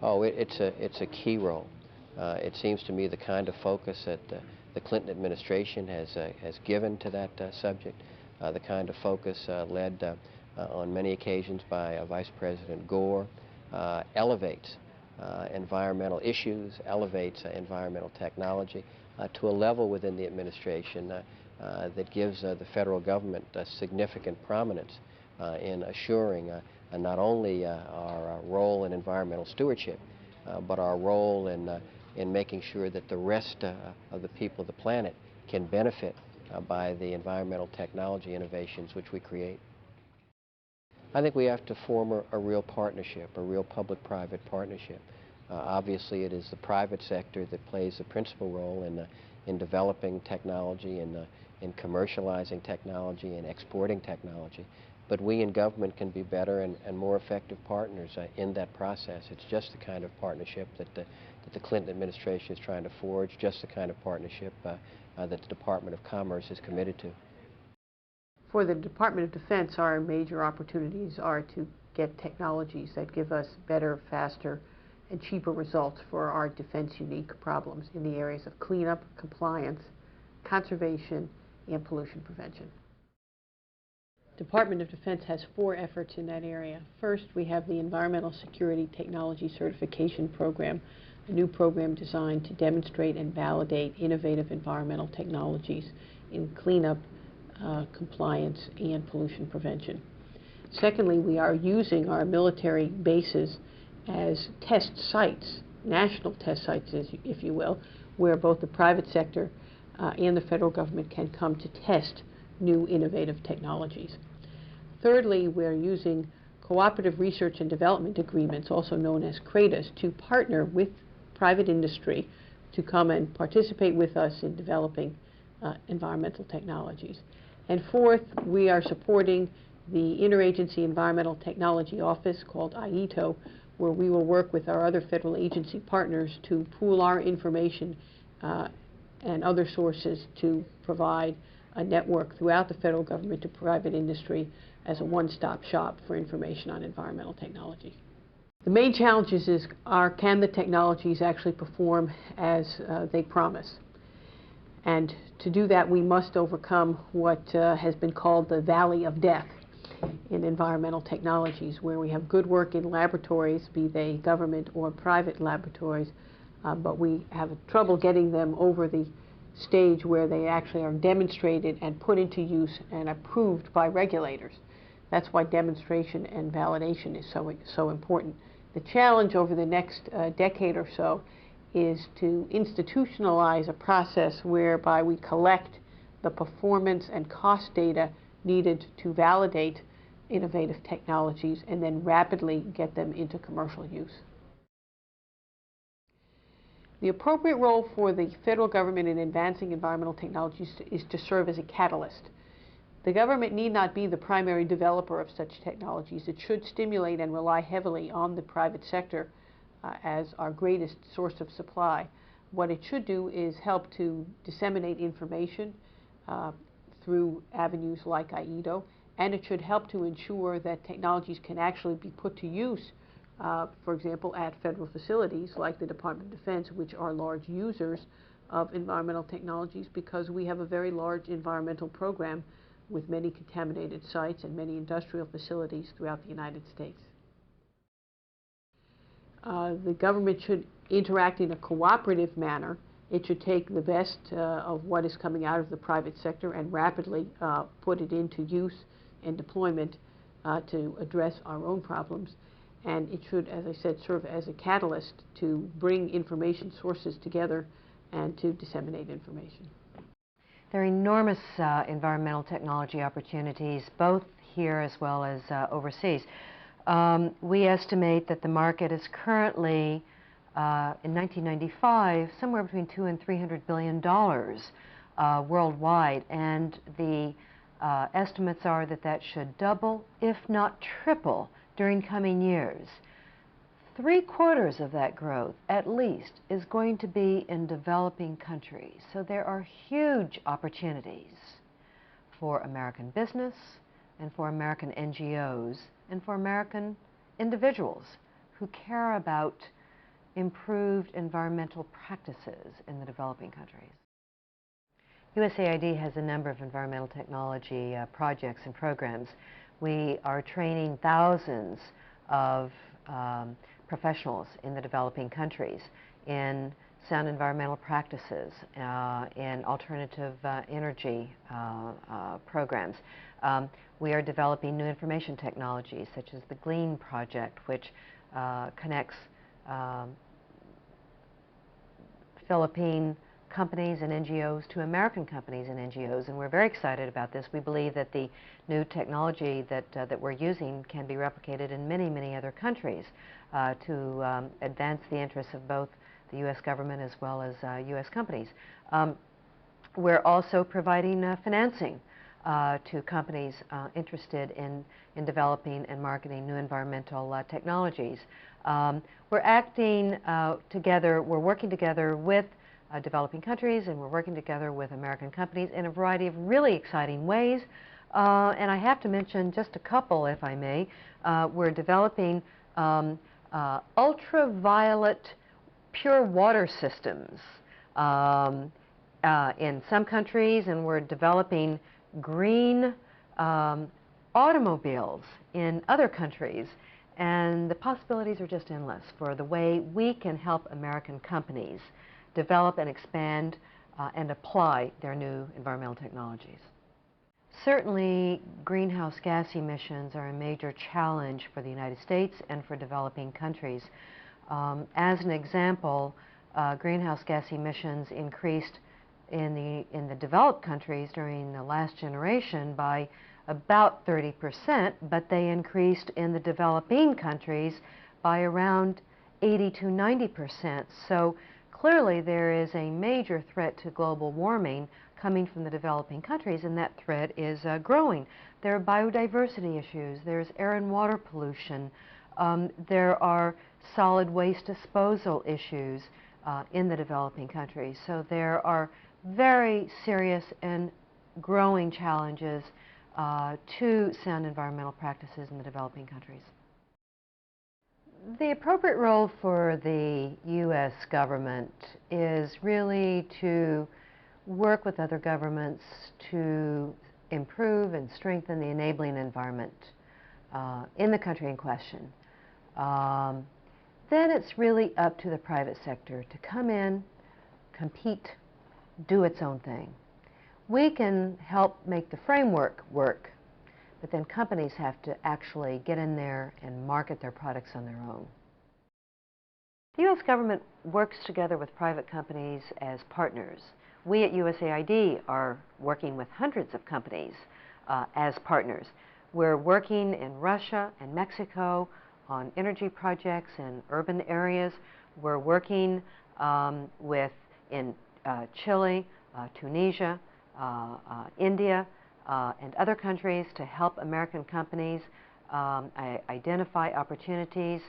Oh, it's a key role. It seems to me the kind of focus that the Clinton administration has given to that subject, the kind of focus led on many occasions by Vice President Gore, elevates environmental issues, elevates environmental technology to a level within the administration that gives the federal government significant prominence in assuring not only our role in environmental stewardship, but our role in making sure that the rest of the people of the planet can benefit by the environmental technology innovations which we create. I think we have to form a real partnership, a real public-private partnership. Obviously, it is the private sector that plays the principal role in developing technology and in commercializing technology and exporting technology. But we in government can be better and more effective partners in that process. It's just the kind of partnership that the Clinton administration is trying to forge, just the kind of partnership that the Department of Commerce is committed to. For the Department of Defense, our major opportunities are to get technologies that give us better, faster, and cheaper results for our defense-unique problems in the areas of cleanup, compliance, conservation, and pollution prevention. Department of Defense has 4 efforts in that area. First, we have the Environmental Security Technology Certification Program, a new program designed to demonstrate and validate innovative environmental technologies in cleanup, compliance, and pollution prevention. Secondly, we are using our military bases as test sites, national test sites, if you will, where both the private sector and the federal government can come to test new innovative technologies. Thirdly, we're using cooperative research and development agreements, also known as CRADAs, to partner with private industry to come and participate with us in developing environmental technologies. And fourth, we are supporting the Interagency Environmental Technology Office, called IETO, where we will work with our other federal agency partners to pool our information and other sources to provide a network throughout the federal government to private industry as a one-stop shop for information on environmental technology. The main challenges are can the technologies actually perform as they promise? And to do that, we must overcome what has been called the valley of death in environmental technologies, where we have good work in laboratories, be they government or private laboratories, but we have trouble getting them over the stage where they actually are demonstrated and put into use and approved by regulators. That's why demonstration and validation is so important. The challenge over the next decade or so is to institutionalize a process whereby we collect the performance and cost data needed to validate innovative technologies and then rapidly get them into commercial use. The appropriate role for the federal government in advancing environmental technologies is to serve as a catalyst. The government need not be the primary developer of such technologies. It should stimulate and rely heavily on the private sector as our greatest source of supply. What it should do is help to disseminate information through avenues like IEDO, and it should help to ensure that technologies can actually be put to use, for example, at federal facilities like the Department of Defense, which are large users of environmental technologies, because we have a very large environmental program with many contaminated sites and many industrial facilities throughout the United States. The government should interact in a cooperative manner. It should take the best of what is coming out of the private sector and rapidly put it into use and deployment to address our own problems. And it should, as I said, serve as a catalyst to bring information sources together and to disseminate information. There are enormous environmental technology opportunities, both here as well as overseas. We estimate that the market is currently, in 1995, somewhere between $200 and $300 billion worldwide, and the estimates are that that should double, if not triple, during coming years. 3/4 of that growth, at least, is going to be in developing countries. So there are huge opportunities for American business and for American NGOs and for American individuals who care about improved environmental practices in the developing countries. USAID has a number of environmental technology projects and programs. We are training thousands of professionals in the developing countries in sound environmental practices, in alternative energy programs. We are developing new information technologies such as the GLEAN project, which connects Philippine companies and NGOs to American companies and NGOs, and we're very excited about this. We believe that the new technology that we're using can be replicated in many, many other countries to advance the interests of both the U.S. government as well as U.S. companies. We're also providing financing to companies interested in developing and marketing new environmental technologies. We're acting together, we're working together with developing countries, and we're working together with American companies in a variety of really exciting ways. And I have to mention just a couple, if I may. We're developing ultraviolet pure water systems in some countries, and we're developing green automobiles in other countries. And the possibilities are just endless for the way we can help American companies develop and expand and apply their new environmental technologies. Certainly, greenhouse gas emissions are a major challenge for the United States and for developing countries. As an example, greenhouse gas emissions increased in the developed countries during the last generation by about 30%, but they increased in the developing countries by around 80 to 90%. So clearly there is a major threat to global warming coming from the developing countries, and that threat is growing. There are biodiversity issues, there's air and water pollution, there are solid waste disposal issues in the developing countries. So there are very serious and growing challenges to sound environmental practices in the developing countries. The appropriate role for the U.S. government is really to work with other governments to improve and strengthen the enabling environment in the country in question. Then it's really up to the private sector to come in, compete, do its own thing. We can help make the framework work, but then companies have to actually get in there and market their products on their own. The U.S. government works together with private companies as partners. We at USAID are working with hundreds of companies as partners. We're working in Russia and Mexico on energy projects in urban areas. We're working in Chile, Tunisia, India, and other countries to help American companies identify opportunities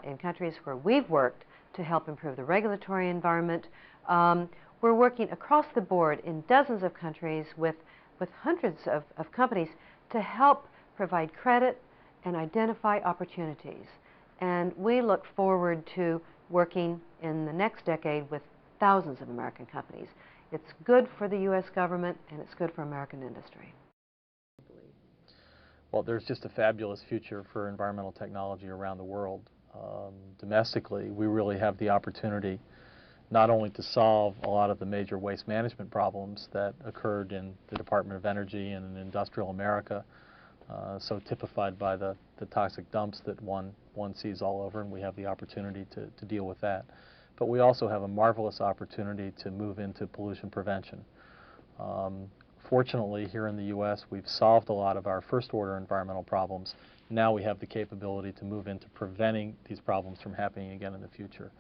in countries where we've worked to help improve the regulatory environment. We're working across the board in dozens of countries with hundreds of companies to help provide credit and identify opportunities. And we look forward to working in the next decade with thousands of American companies. It's good for the U.S. government and it's good for American industry. Well, there's just a fabulous future for environmental technology around the world. Domestically, we really have the opportunity not only to solve a lot of the major waste management problems that occurred in the Department of Energy and in industrial America, so typified by the toxic dumps that one sees all over, and we have the opportunity to deal with that. But we also have a marvelous opportunity to move into pollution prevention. Fortunately, here in the U.S., we've solved a lot of our first-order environmental problems. Now we have the capability to move into preventing these problems from happening again in the future.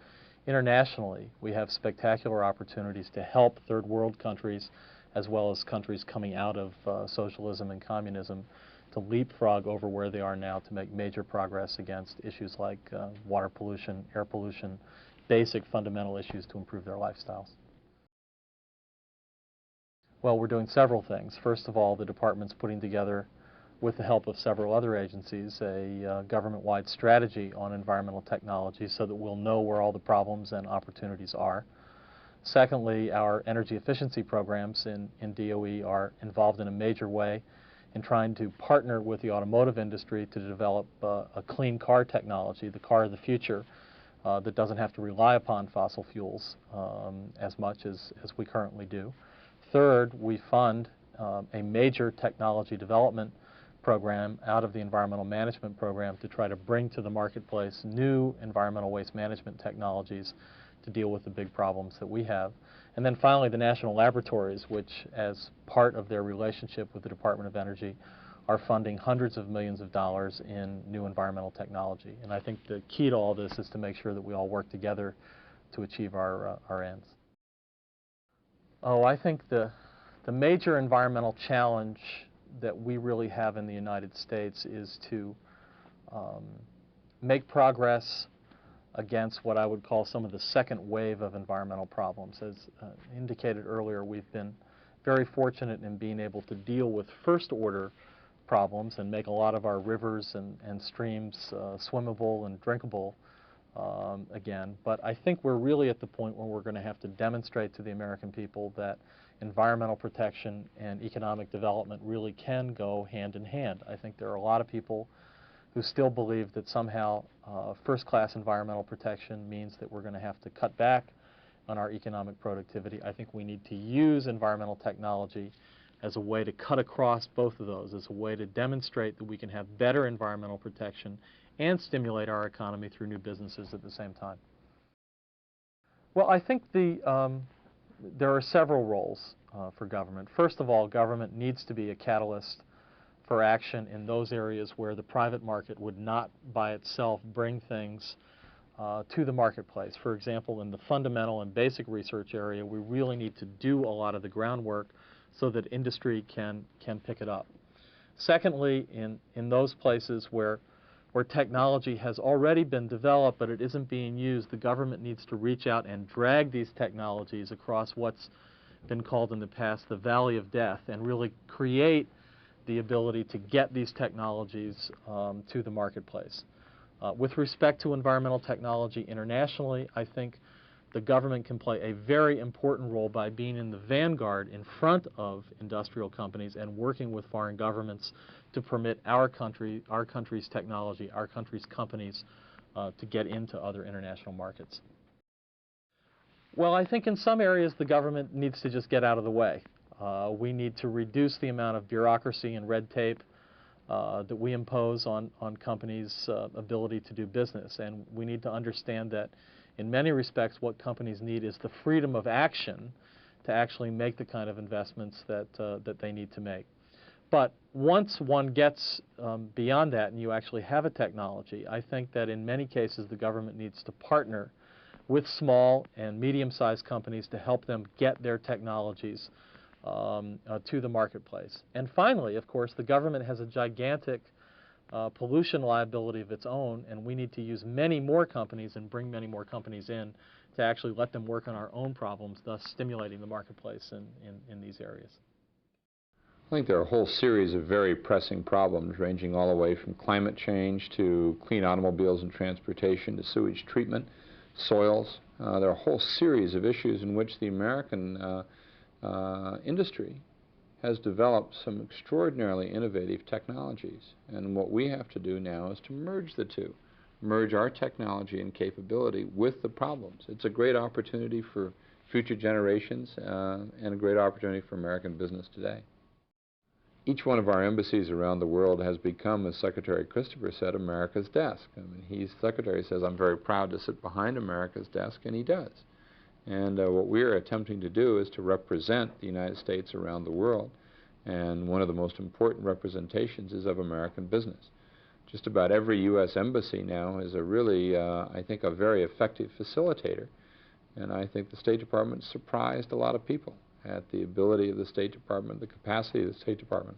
Internationally, we have spectacular opportunities to help third-world countries, as well as countries coming out of socialism and communism, to leapfrog over where they are now to make major progress against issues like water pollution, air pollution, basic fundamental issues to improve their lifestyles. Well, we're doing several things. First of all, the department's putting together, with the help of several other agencies, a government-wide strategy on environmental technology so that we'll know where all the problems and opportunities are. Secondly, our energy efficiency programs in DOE are involved in a major way in trying to partner with the automotive industry to develop a clean car technology, the car of the future, that doesn't have to rely upon fossil fuels as much as we currently do. Third, we fund a major technology development program out of the environmental management program to try to bring to the marketplace new environmental waste management technologies to deal with the big problems that we have. And then finally, the national laboratories, which as part of their relationship with the Department of Energy are funding hundreds of millions of dollars in new environmental technology. And I think the key to all this is to make sure that we all work together to achieve our ends. Oh, I think the major environmental challenge that we really have in the United States is to make progress against what I would call some of the second wave of environmental problems. As indicated earlier, we've been very fortunate in being able to deal with first-order problems and make a lot of our rivers and streams swimmable and drinkable again. But I think we're really at the point where we're going to have to demonstrate to the American people that environmental protection and economic development really can go hand in hand. I think there are a lot of people who still believe that somehow first-class environmental protection means that we're going to have to cut back on our economic productivity. I think we need to use environmental technology as a way to cut across both of those, as a way to demonstrate that we can have better environmental protection and stimulate our economy through new businesses at the same time. Well, I think there are several roles for government. First of all, government needs to be a catalyst for action in those areas where the private market would not by itself bring things to the marketplace. For example, in the fundamental and basic research area, we really need to do a lot of the groundwork so that industry can pick it up. Secondly, in those places where technology has already been developed but it isn't being used, the government needs to reach out and drag these technologies across what's been called in the past the valley of death, and really create the ability to get these technologies to the marketplace. With respect to environmental technology internationally, I think the government can play a very important role by being in the vanguard in front of industrial companies and working with foreign governments to permit our country's technology, our country's companies to get into other international markets. Well, I think in some areas the government needs to just get out of the way. We need to reduce the amount of bureaucracy and red tape that we impose on companies' ability to do business. And we need to understand that in many respects what companies need is the freedom of action to actually make the kind of investments that they need to make. But once one gets beyond that and you actually have a technology, I think that in many cases the government needs to partner with small and medium-sized companies to help them get their technologies to the marketplace. And finally, of course, the government has a gigantic pollution liability of its own, and we need to use many more companies and bring many more companies in to actually let them work on our own problems, thus stimulating the marketplace in these areas. I think there are a whole series of very pressing problems ranging all the way from climate change to clean automobiles and transportation to sewage treatment, soils. There are a whole series of issues in which the American industry has developed some extraordinarily innovative technologies. And what we have to do now is to merge the two, merge our technology and capability with the problems. It's a great opportunity for future generations and a great opportunity for American business today. Each one of our embassies around the world has become, as Secretary Christopher said, America's desk. I mean, Secretary says, I'm very proud to sit behind America's desk, and he does. And what we are attempting to do is to represent the United States around the world. And one of the most important representations is of American business. Just about every U.S. embassy now is a really, I think, a very effective facilitator. And I think the State Department surprised a lot of people at the ability of the State Department, the capacity of the State Department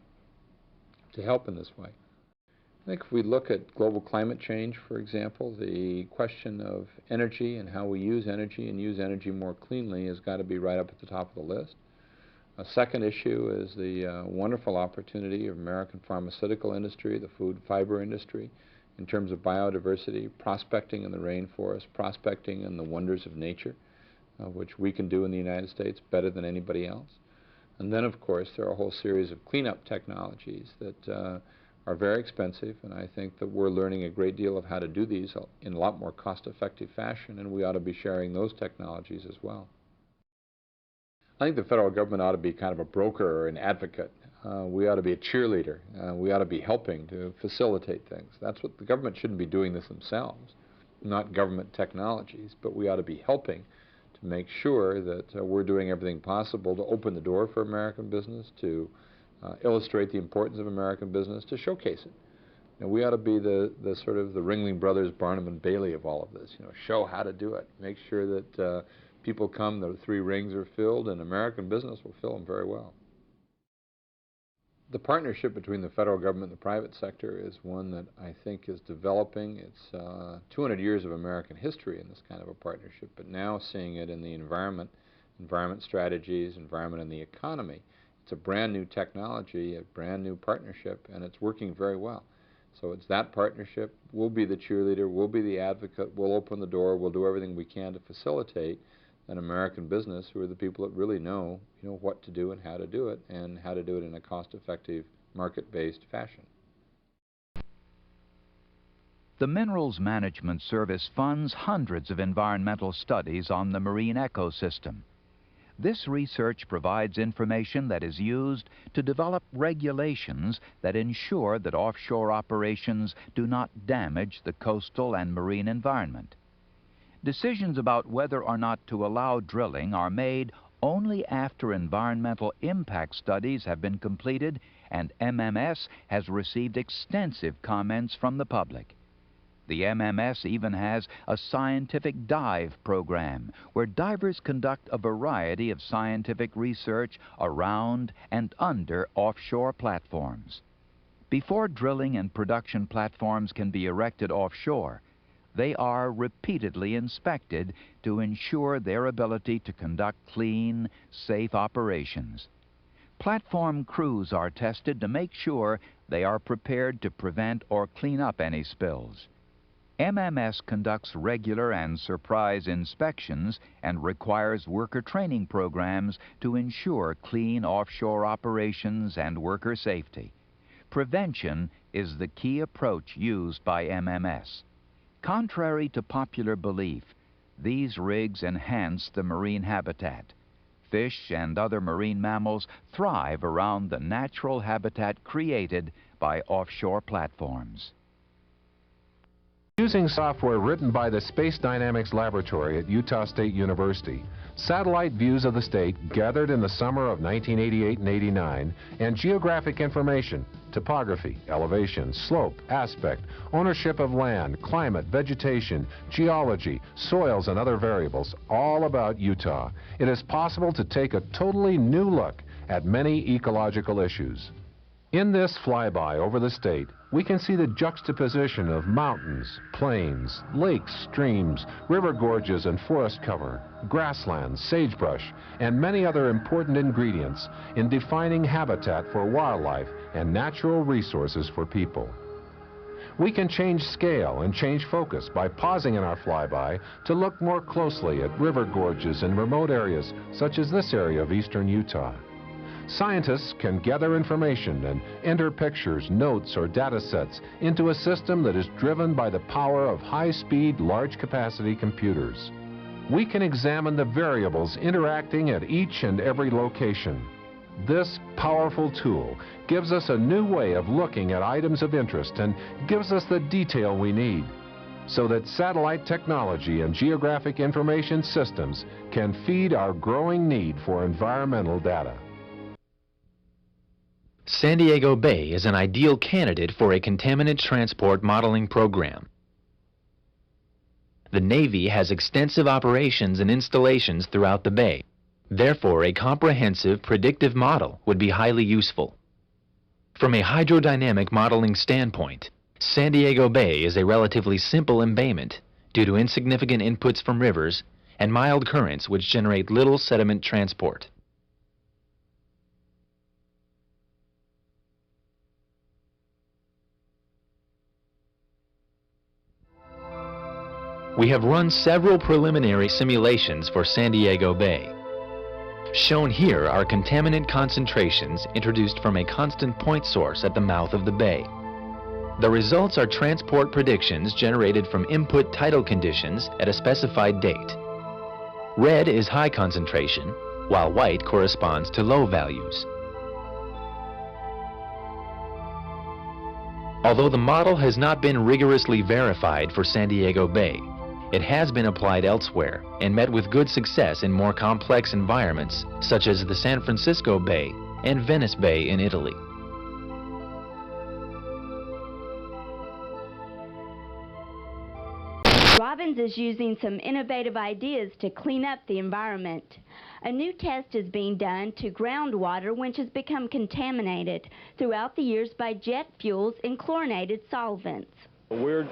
to help in this way. I think if we look at global climate change, for example, the question of energy and how we use energy and use energy more cleanly has got to be right up at the top of the list. A second issue is the wonderful opportunity of American pharmaceutical industry, the food fiber industry, in terms of biodiversity, prospecting in the rainforest, prospecting in the wonders of nature, which we can do in the United States better than anybody else. And then, of course, there are a whole series of cleanup technologies that are very expensive, and I think that we're learning a great deal of how to do these in a lot more cost-effective fashion, and we ought to be sharing those technologies as well. I think the federal government ought to be kind of a broker or an advocate. We ought to be a cheerleader. We ought to be helping to facilitate things. That's what the government shouldn't be doing this themselves, not government technologies, but we ought to be helping to make sure that we're doing everything possible to open the door for American business, to illustrate the importance of American business, to showcase it. And we ought to be the sort of the Ringling Brothers, Barnum and Bailey of all of this. You know, show how to do it. Make sure that people come, the 3 rings are filled, and American business will fill them very well. The partnership between the federal government and the private sector is one that I think is developing. It's 200 years of American history in this kind of a partnership, but now seeing it in the environment strategies, environment and the economy. It's a brand new technology, a brand new partnership, and it's working very well. So it's that partnership. We'll be the cheerleader, we'll be the advocate, we'll open the door, we'll do everything we can to facilitate an American business who are the people that really know, what to do and how to do it, and how to do it in a cost-effective, market-based fashion. The Minerals Management Service funds hundreds of environmental studies on the marine ecosystem. This research provides information that is used to develop regulations that ensure that offshore operations do not damage the coastal and marine environment. Decisions about whether or not to allow drilling are made only after environmental impact studies have been completed and MMS has received extensive comments from the public. The MMS even has a scientific dive program where divers conduct a variety of scientific research around and under offshore platforms. Before drilling and production platforms can be erected offshore, They are repeatedly inspected to ensure their ability to conduct clean, safe operations. Platform crews are tested to make sure they are prepared to prevent or clean up any spills. MMS conducts regular and surprise inspections and requires worker training programs to ensure clean offshore operations and worker safety. Prevention is the key approach used by MMS. Contrary to popular belief, these rigs enhance the marine habitat. Fish and other marine mammals thrive around the natural habitat created by offshore platforms. Using software written by the Space Dynamics Laboratory at Utah State University, satellite views of the state gathered in the summer of 1988 and 89, and geographic information, topography, elevation, slope, aspect, ownership of land, climate, vegetation, geology, soils, and other variables, all about Utah. It is possible to take a totally new look at many ecological issues. In this flyby over the state, we can see the juxtaposition of mountains, plains, lakes, streams, river gorges and forest cover, grasslands, sagebrush, and many other important ingredients in defining habitat for wildlife and natural resources for people. We can change scale and change focus by pausing in our flyby to look more closely at river gorges in remote areas such as this area of eastern Utah. Scientists can gather information and enter pictures, notes, or data sets into a system that is driven by the power of high-speed, large-capacity computers. We can examine the variables interacting at each and every location. This powerful tool gives us a new way of looking at items of interest and gives us the detail we need, so that satellite technology and geographic information systems can feed our growing need for environmental data. San Diego Bay is an ideal candidate for a contaminant transport modeling program. The Navy has extensive operations and installations throughout the bay. Therefore, a comprehensive predictive model would be highly useful. From a hydrodynamic modeling standpoint, San Diego Bay is a relatively simple embayment due to insignificant inputs from rivers and mild currents which generate little sediment transport. We have run several preliminary simulations for San Diego Bay. Shown here are contaminant concentrations introduced from a constant point source at the mouth of the bay. The results are transport predictions generated from input tidal conditions at a specified date. Red is high concentration, while white corresponds to low values. Although the model has not been rigorously verified for San Diego Bay, it has been applied elsewhere and met with good success in more complex environments such as the San Francisco Bay and Venice Bay in Italy. Robbins is using some innovative ideas to clean up the environment. A new test is being done to groundwater which has become contaminated throughout the years by jet fuels and chlorinated solvents. We're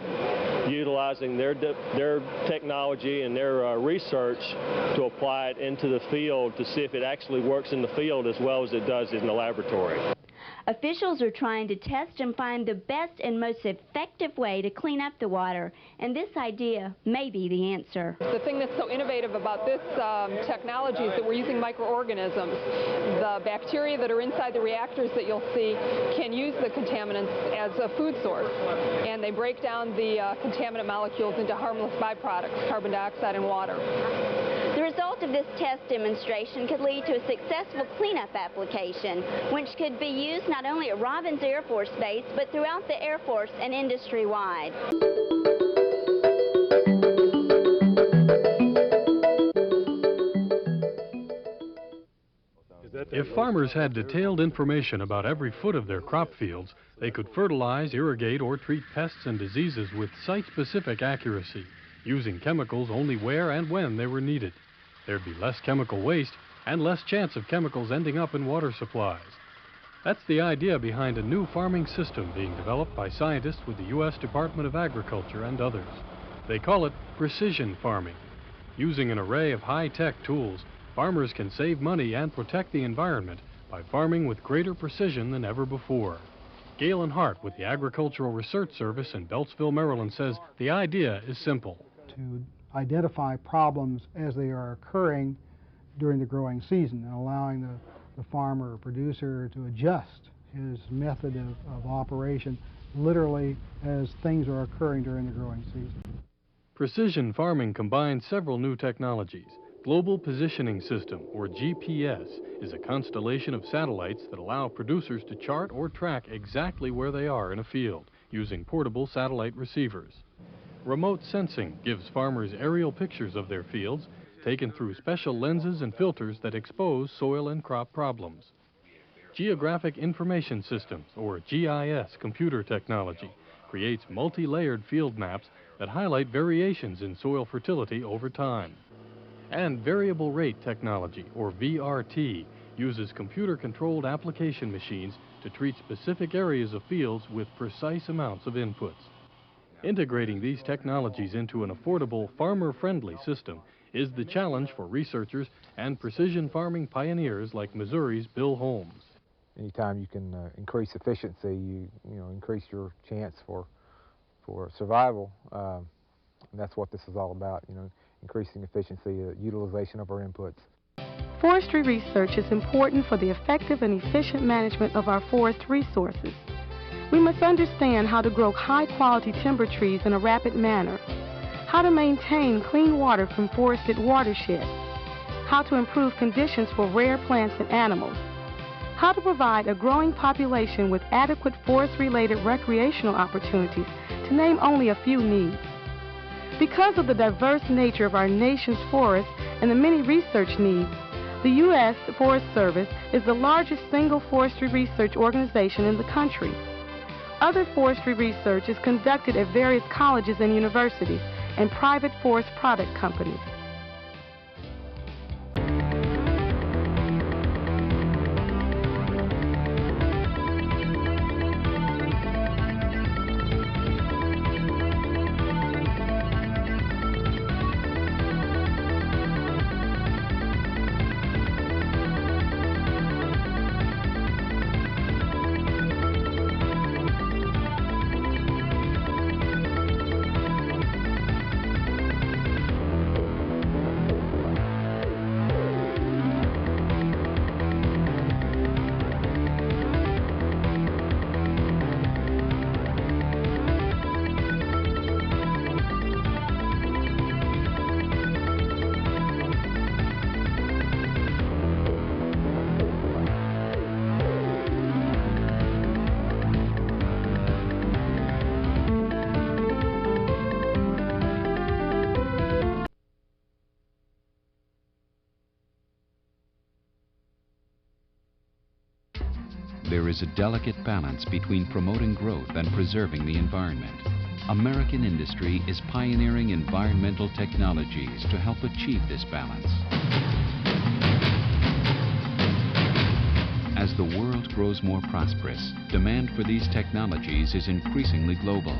utilizing their technology and their research to apply it into the field to see if it actually works in the field as well as it does in the laboratory. Officials are trying to test and find the best and most effective way to clean up the water, and this idea may be the answer. The thing that's so innovative about this technology is that we're using microorganisms. The bacteria that are inside the reactors that you'll see can use the contaminants as a food source, and they break down the contaminant molecules into harmless byproducts, carbon dioxide and water. The result of this test demonstration could lead to a successful cleanup application, which could be used not only at Robbins Air Force Base, but throughout the Air Force and industry-wide. If farmers had detailed information about every foot of their crop fields, they could fertilize, irrigate, or treat pests and diseases with site-specific accuracy, using chemicals only where and when they were needed. There'd be less chemical waste and less chance of chemicals ending up in water supplies. That's the idea behind a new farming system being developed by scientists with the U.S. Department of Agriculture and others. They call it precision farming. Using an array of high-tech tools, farmers can save money and protect the environment by farming with greater precision than ever before. Galen Hart with the Agricultural Research Service in Beltsville, Maryland says the idea is simple. To identify problems as they are occurring during the growing season and allowing the farmer or producer to adjust his method of operation literally as things are occurring during the growing season. Precision farming combines several new technologies. Global Positioning System, or GPS, is a constellation of satellites that allow producers to chart or track exactly where they are in a field using portable satellite receivers. Remote sensing gives farmers aerial pictures of their fields taken through special lenses and filters that expose soil and crop problems. Geographic Information Systems, or GIS computer technology, creates multi-layered field maps that highlight variations in soil fertility over time. And Variable Rate Technology, or VRT, uses computer-controlled application machines to treat specific areas of fields with precise amounts of inputs. Integrating these technologies into an affordable, farmer-friendly system is the challenge for researchers and precision farming pioneers like Missouri's Bill Holmes. Anytime you can increase efficiency, you increase your chance for survival. And that's what this is all about, increasing efficiency, utilization of our inputs. Forestry research is important for the effective and efficient management of our forest resources. We must understand how to grow high-quality timber trees in a rapid manner, how to maintain clean water from forested watersheds, how to improve conditions for rare plants and animals, how to provide a growing population with adequate forest-related recreational opportunities, to name only a few needs. Because of the diverse nature of our nation's forests and the many research needs, the U.S. Forest Service is the largest single forestry research organization in the country. Other forestry research is conducted at various colleges and universities and private forest product companies. There is a delicate balance between promoting growth and preserving the environment. American industry is pioneering environmental technologies to help achieve this balance. As the world grows more prosperous, demand for these technologies is increasingly global.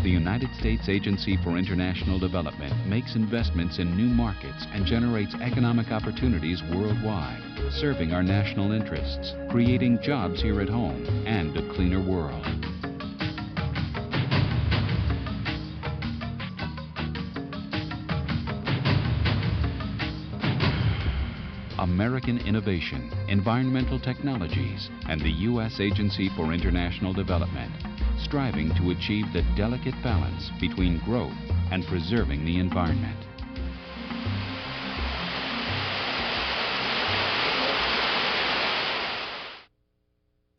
The United States Agency for International Development makes investments in new markets and generates economic opportunities worldwide, serving our national interests, creating jobs here at home, and a cleaner world. American innovation, environmental technologies, and the U.S. Agency for International Development, striving to achieve the delicate balance between growth and preserving the environment.